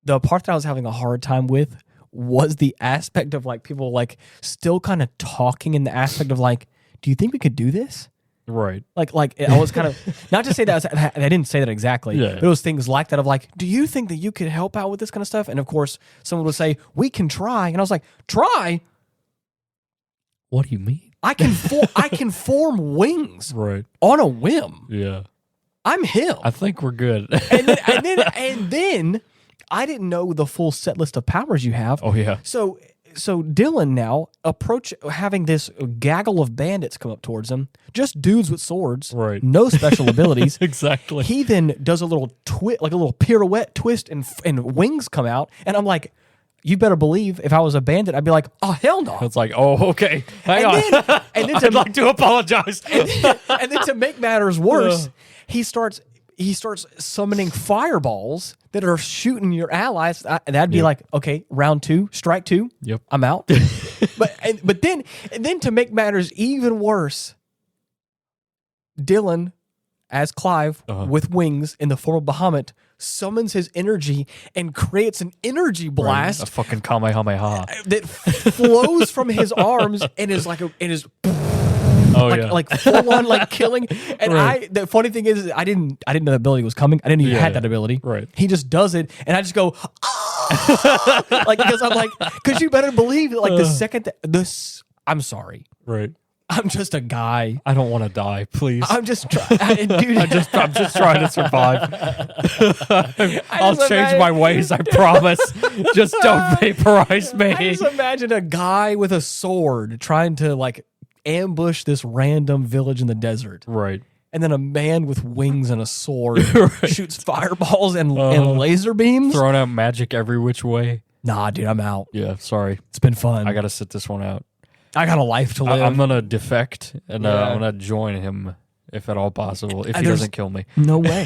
The part that I was having a hard time with was the aspect of like people like still kind of talking in the aspect of like, do you think we could do this? Right. Like I was kind of not to say that I didn't say that exactly, but it was things like that of like, do you think that you could help out with this kind of stuff? And of course, someone would say, we can try, and I was like, try? What do you mean? I can form wings right on a whim. Yeah, I'm him. I think we're good. and then I didn't know the full set list of powers you have. Oh yeah. So Dylan now having this gaggle of bandits come up towards him, just dudes with swords, right? No special abilities. Exactly. He then does a little like a little pirouette twist, and wings come out, and I'm like, you better believe if I was a bandit, I'd be like, oh hell no. It's like, oh okay, hang on. And then I'd like to apologize. And then to make matters worse, he starts summoning fireballs that are shooting your allies. That'd be like, okay, round 2, strike 2. Yep, I'm out. but then to make matters even worse, Dylan, as Clive with wings in the form of Bahamut, summons his energy and creates an energy blast, a fucking Kamehameha that flows from his arms and is like like full on like killing. And the funny thing is I didn't know the ability was coming. I didn't even had that ability. Right. He just does it, and I just go like, because I'm like, because you better believe that like the second I'm sorry. Right. I'm just a guy. I don't want to die, please. I'm just trying, dude. I'm just trying to survive. I'll change my ways, I promise. Just don't vaporize me. I just imagine a guy with a sword trying to like ambush this random village in the desert. Right. and then a man with wings and a sword shoots fireballs and laser beams. Throwing out magic every which way. Nah, dude, I'm out. Yeah, sorry. It's been fun. I got to sit this one out. I got a life to live. I'm going to defect, and I'm going to join him, if at all possible, if he doesn't kill me. No way.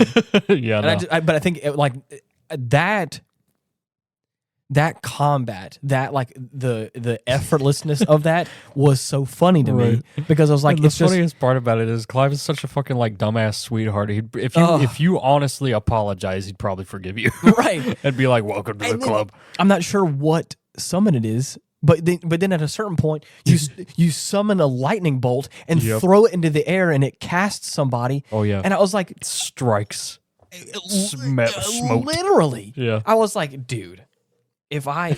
Yeah, no. But I think, that combat, that like the effortlessness of that was so funny to me because I was like, the funniest part about it is Clive is such a fucking like dumbass sweetheart. If you honestly apologize, he'd probably forgive you, right? And be like, "Welcome to the club." I'm not sure what summon it is, but then at a certain point, you summon a lightning bolt and throw it into the air, and it casts somebody. Oh yeah, and I was like, strikes, smote. Literally. Yeah, I was like, dude. If I'm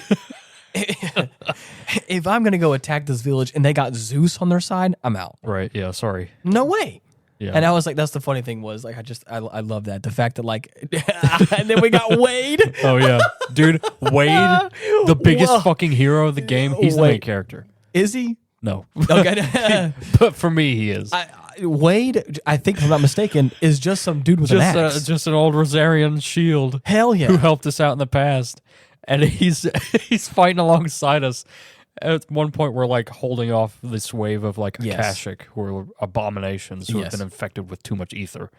gonna go attack this village and they got Zeus on their side, I'm out. Right? Yeah. Sorry. No way. Yeah. And I was like, that's the funny thing was like, I love that, the fact that like, and then we got Wade. Oh yeah, dude, Wade, the biggest fucking hero of the game. He's the main character. Is he? No. Okay. But for me, he is. Wade, I think if I'm not mistaken, is just some dude with an axe. Just an old Rosarian shield. Hell yeah. Who helped us out in the past. And he's fighting alongside us. At one point, we're like holding off this wave of like Akashic, who are abominations who have been infected with too much ether.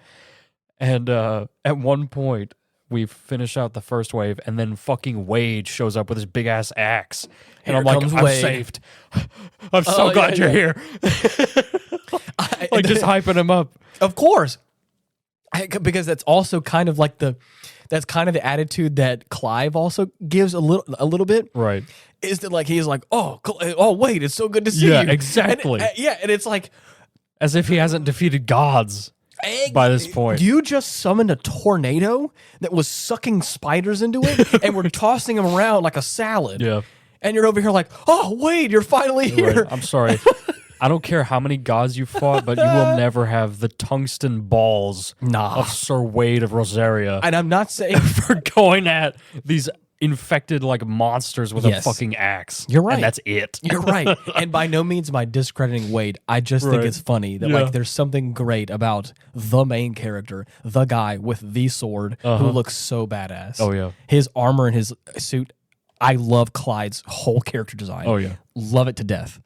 And at one point, we finish out the first wave, and then fucking Wade shows up with his big ass axe. And I'm like, I'm saved. I'm so glad you're here. Like just hyping him up. Of course. Because that's also kind of like that's kind of the attitude that Clive also gives a little bit. Right. Is that like he's like, oh wait, it's so good to see you. Yeah, exactly. And it's like as if he hasn't defeated gods by this point. You just summoned a tornado that was sucking spiders into it, and we're tossing them around like a salad. Yeah. And you're over here like, oh wait, you're finally here. Right. I'm sorry. I don't care how many gods you fought, but you will never have the tungsten balls of Sir Wade of Rosaria. And I'm not saying for going at these infected like monsters with a fucking axe. You're right. And that's it. You're right. And by no means am I discrediting Wade. I just think it's funny that like there's something great about the main character, the guy with the sword who looks so badass. Oh yeah. His armor and his suit. I love Clyde's whole character design. Oh yeah. Love it to death.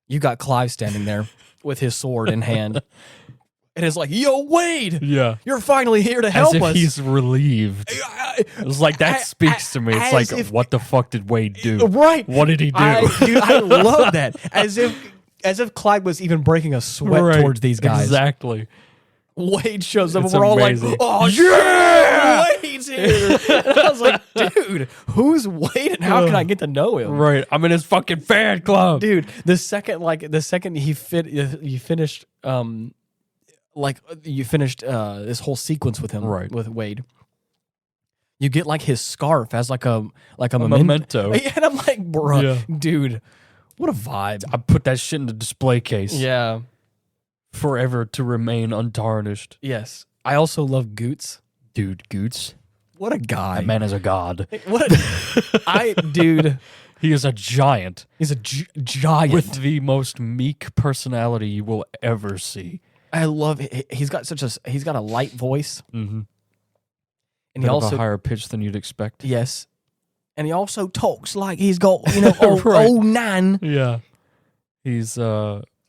You got Clive standing there with his sword in hand. And it's like, yo, Wade! Yeah. You're finally here to help us. As if he's relieved. It's like, that speaks to me. It's like, what the fuck did Wade do? Right. What did he do? I love that. As if Clyde was even breaking a sweat towards these guys. Exactly. Wade shows up and we're amazing. All like, oh, yeah! Wade's here! And I was like, dude, who's Wade and how can I get to know him? Right. I'm in his fucking fan club. Dude, the second you finished this whole sequence with him, with Wade, you get like his scarf as like a memento. Yeah, and I'm like, bro, dude, what a vibe. I put that shit in the display case. Yeah. Forever to remain untarnished. Yes. I also love Goots. Dude, Goots. What a guy. That man is a god. Dude. He is a giant. He's a giant. With the most meek personality you will ever see. I love it. He's got a light voice. Mm-hmm. And he also a higher pitch than you'd expect. Yes. And he also talks like he's got, old Nan. Yeah. He's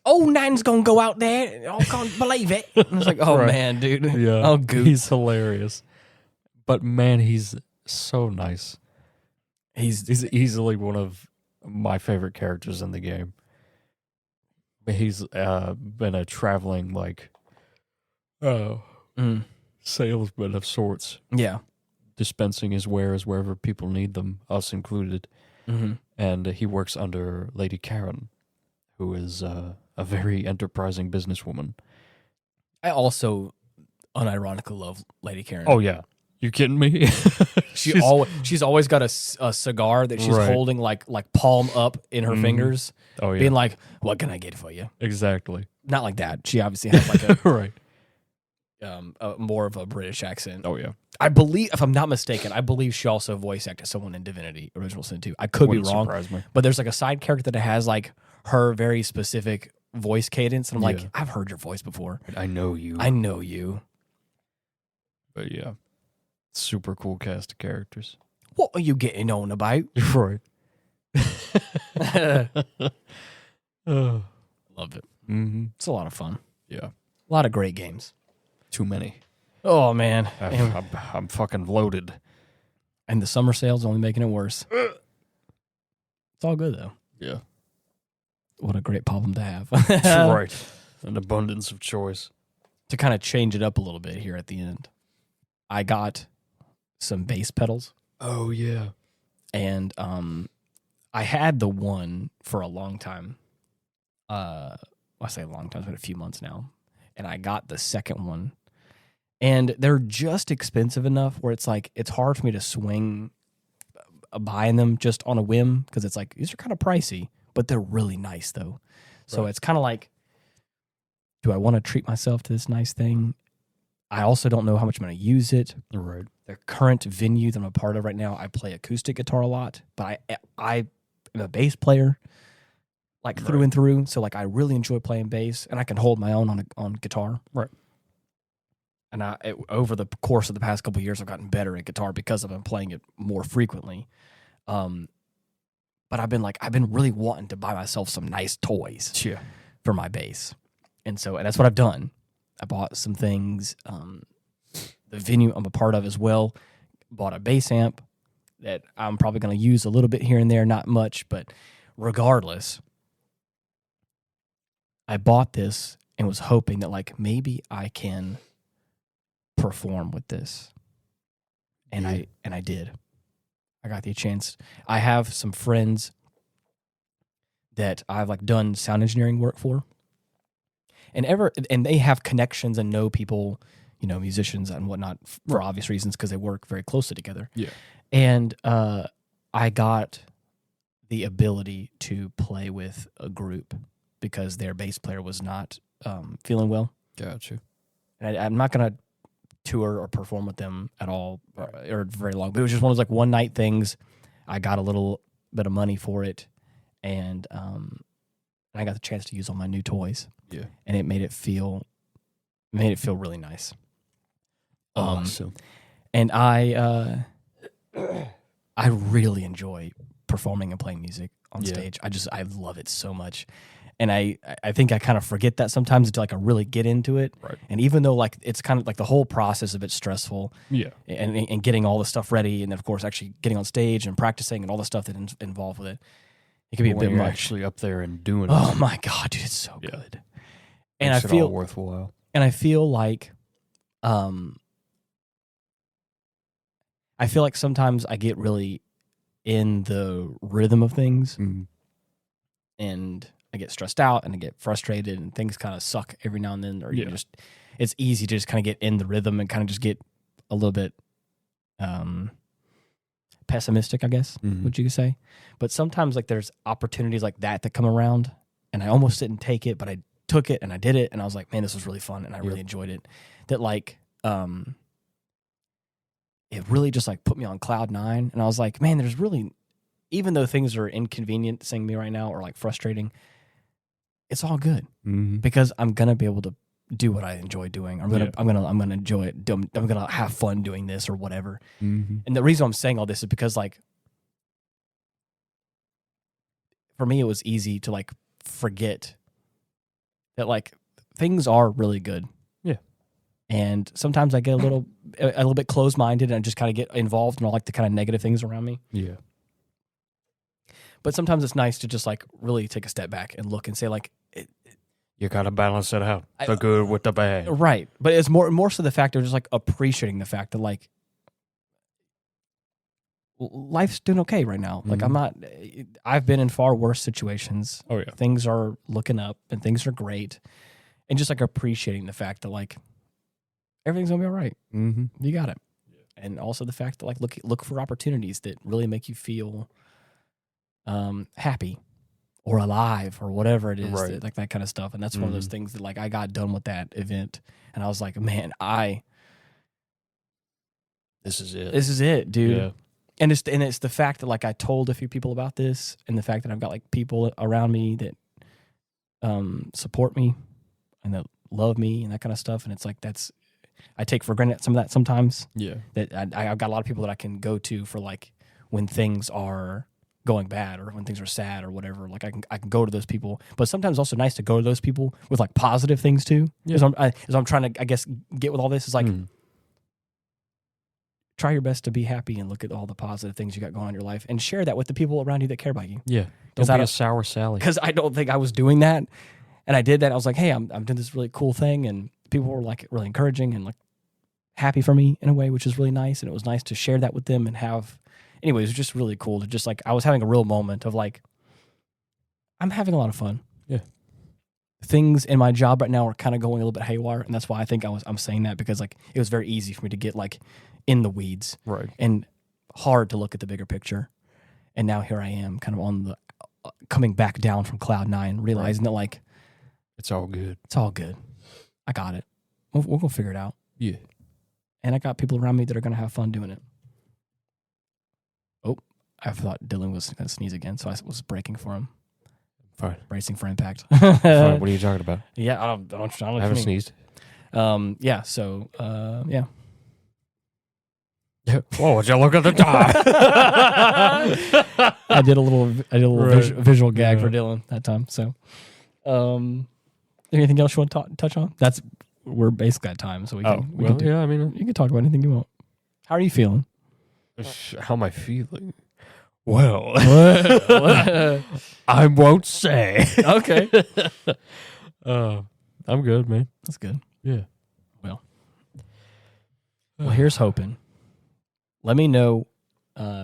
old Nan's gonna go out there. I can't believe it. And it's like, oh man, dude. Yeah. Oh, Goots. He's hilarious. But man, he's so nice. He's easily one of my favorite characters in the game. He's been a traveling salesman of sorts. Yeah. Dispensing his wares wherever people need them, us included. Mm-hmm. And he works under Lady Karen, who is a very enterprising businesswoman. I also unironically love Lady Karen. Oh yeah, you kidding me? she's always got a cigar that she's holding like palm up in her fingers. Oh yeah, being like, "What can I get for you?" Exactly. Not like that. She obviously has like a right, more of a British accent. Oh yeah. I believe, if I'm not mistaken, she also voice acted someone in Divinity Original Sin 2. I could be wrong, surprise me. But there's like a side character that has like her very specific voice cadence, and I'm like, I've heard your voice before. I know you. I know you. But yeah, super cool cast of characters. What are you getting on about? Right. Love it. Mm-hmm. It's a lot of fun. Yeah. A lot of great games. Too many. Oh, man. I'm fucking loaded. And the summer sale's only making it worse. It's all good, though. Yeah. What a great problem to have. Right. An abundance of choice. To kind of change it up a little bit here at the end, I got some bass pedals. Oh, yeah. And I had the one for a long time. I say a long time, it's been a few months now. And I got the second one. And they're just expensive enough where it's like, it's hard for me to swing buying them just on a whim, because it's like, these are kind of pricey, but they're really nice though. So it's kind of like, do I want to treat myself to this nice thing? I also don't know how much I'm going to use it. Right. The current venue that I'm a part of right now, I play acoustic guitar a lot, but I am a bass player, like through and through. So like I really enjoy playing bass, and I can hold my own on guitar. Right. And over the course of the past couple of years, I've gotten better at guitar because I've been playing it more frequently. But I've been really wanting to buy myself some nice toys for my bass. And that's what I've done. I bought some things. The venue I'm a part of as well, bought a bass amp that I'm probably going to use a little bit here and there, not much, but regardless, I bought this and was hoping that like maybe I can perform with this. And I did. I got the chance. I have some friends that I've like done sound engineering work for. And they have connections and know people, musicians and whatnot for obvious reasons, because they work very closely together. Yeah. And I got the ability to play with a group because their bass player was not feeling well. Gotcha. And I'm not going to tour or perform with them at all or very long. But it was just one of those like one night things. I got a little bit of money for it, and I got the chance to use all my new toys. Yeah. And it made it feel really nice. Awesome. And I really enjoy performing and playing music on stage. I love it so much. And I think I kind of forget that sometimes until like I really get into it. Right. And even though like it's kind of like the whole process of it's stressful. Yeah. And getting all the stuff ready, and then of course actually getting on stage and practicing and all the stuff that's involved with it. It can be a bit much. Actually up there and doing it. Oh my God, dude, it's so good. And Makes I feel it all worthwhile. And I feel like sometimes I get really in the rhythm of things, and I get stressed out and I get frustrated, and things kind of suck every now and then, or it's easy to just kind of get in the rhythm and kind of just get a little bit pessimistic, I guess, would you say? But sometimes like there's opportunities like that come around, and I almost didn't take it, but I took it and I did it, and I was like, man, this was really fun, and I really enjoyed it. That like it really just like put me on cloud 9, and I was like, man, there's really, even though things are inconveniencing me right now or like frustrating, it's all good because I'm gonna be able to do what I enjoy doing. I'm gonna enjoy it. I'm gonna have fun doing this or whatever. And the reason I'm saying all this is because like for me it was easy to like forget that like things are really good. Yeah. And sometimes I get a little bit closed-minded, and I just kind of get involved in all like the kind of negative things around me. Yeah. But sometimes it's nice to just like really take a step back and look and say like, you gotta balance it out, the good with the bad. Right. But it's more so the fact of just like appreciating the fact that like life's doing okay right now. Like I've been in far worse situations. Oh yeah. Things are looking up and things are great. And just like appreciating the fact that like everything's gonna be all right. You got it. Yeah. And also the fact that like look for opportunities that really make you feel happy or alive or whatever it is, like that kind of stuff. And that's one of those things that like I got done with that event, and I was like, man, this is it, dude. Yeah. And it's the fact that like I told a few people about this, and the fact that I've got like people around me that support me and that love me and that kind of stuff. And it's like I take for granted some of that sometimes. Yeah. That I've got a lot of people that I can go to for like when things are going bad or when things are sad or whatever. Like I can go to those people, but sometimes it's also nice to go to those people with like positive things too. Yeah. As I'm trying to, I guess, get with all this is like try your best to be happy and look at all the positive things you got going on in your life and share that with the people around you that care about you. Yeah. Don't be a sour Sally. Because I don't think I was doing that. And I did that. I was like, hey, I'm doing this really cool thing. And people were like really encouraging and like happy for me in a way, which is really nice. And it was nice to share that with them and have, anyways, it was just really cool to just like, I was having a real moment of like, I'm having a lot of fun. Yeah. Things in my job right now are kind of going a little bit haywire. And that's why I think I'm saying that because like, it was very easy for me to get like in the weeds. Right. And hard to look at the bigger picture. And now here I am kind of on the, coming back down from cloud 9, realizing that like, it's all good. It's all good. I got it. We're going to figure it out. Yeah. And I got people around me that are going to have fun doing it. Oh, I thought Dylan was going to sneeze again, so I was braking for him. Fine. Bracing for impact. Fine. What are you talking about? Yeah, I don't I haven't sneezed. Yeah, so, yeah. Whoa, would you look at the time? I did a little visual gag for Dylan that time, so. Anything else you want to touch on? We're basically at time, so we can. I mean, you can talk about anything you want. How are you feeling? How am I feeling? Well, I won't say. Okay. I'm good, man. That's good. Yeah. Well, here's hoping. Let me know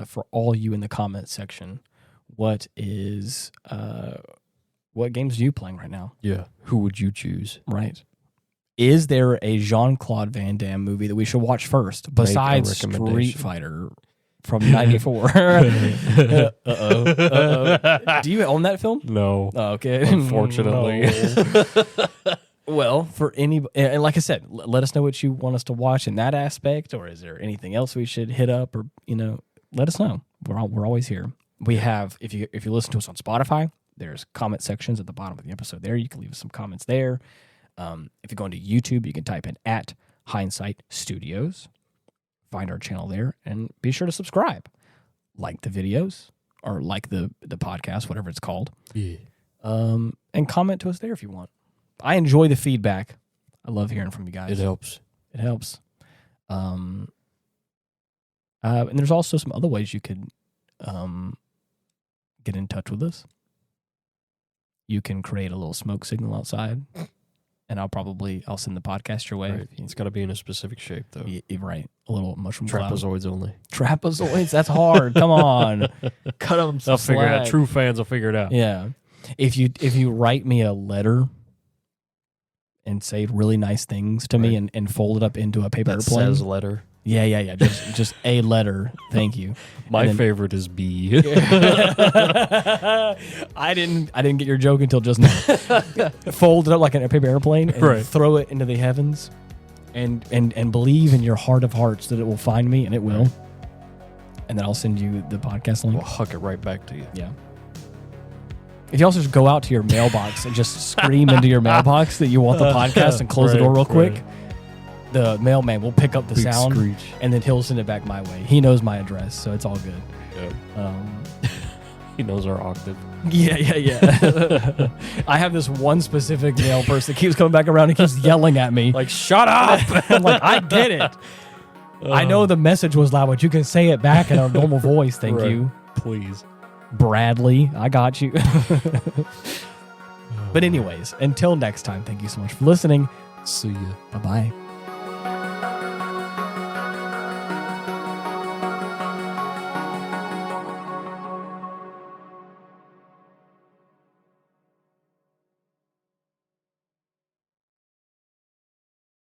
for all you in the comments section what games are you playing right now? Yeah. Who would you choose? Right. Is there a Jean-Claude Van Damme movie that we should watch first besides Street Fighter from 94? Uh-oh. Do you own that film? No. Oh, okay. Unfortunately. No. Well, for any, and like I said, let us know what you want us to watch in that aspect, or is there anything else we should hit up, or let us know. We're always here. We have, if you listen to us on Spotify, there's comment sections at the bottom of the episode there. You can leave us some comments there. If you go into YouTube, you can type in @Hindsight Studios. Find our channel there and be sure to subscribe. Like the videos or like the podcast, whatever it's called. Yeah. And comment to us there if you want. I enjoy the feedback. I love hearing from you guys. It helps. It helps. And there's also some other ways you could get in touch with us. You can create a little smoke signal outside, and I'll send the podcast your way. Right. It's got to be in a specific shape, though. Right. A little mushroom cloud. Trapezoids only. Trapezoids? That's hard. Come on. Cut them some slack. They'll figure it out. True fans will figure it out. Yeah. If you write me a letter and say really nice things to me and fold it up into a paper airplane. Says letter. Yeah. Just a letter. Thank you. My favorite is B. I didn't get your joke until just now. Fold it up like a paper airplane and throw it into the heavens, and believe in your heart of hearts that it will find me, and it will. And then I'll send you the podcast link. We'll huck it right back to you. Yeah. If you also just go out to your mailbox and just scream into your mailbox that you want the podcast and close the door real quick, the mailman will pick up the sound screech. And then he'll send it back my way. He knows my address, so it's all good. Yeah. He knows our octave. Yeah. I have this one specific mail person that keeps coming back around and keeps yelling at me. Like, shut up! I'm like, I get it. I know the message was loud, but you can say it back in a normal voice. Thank you. Please. Bradley, I got you. But anyways, until next time, thank you so much for listening. See ya. Bye-bye.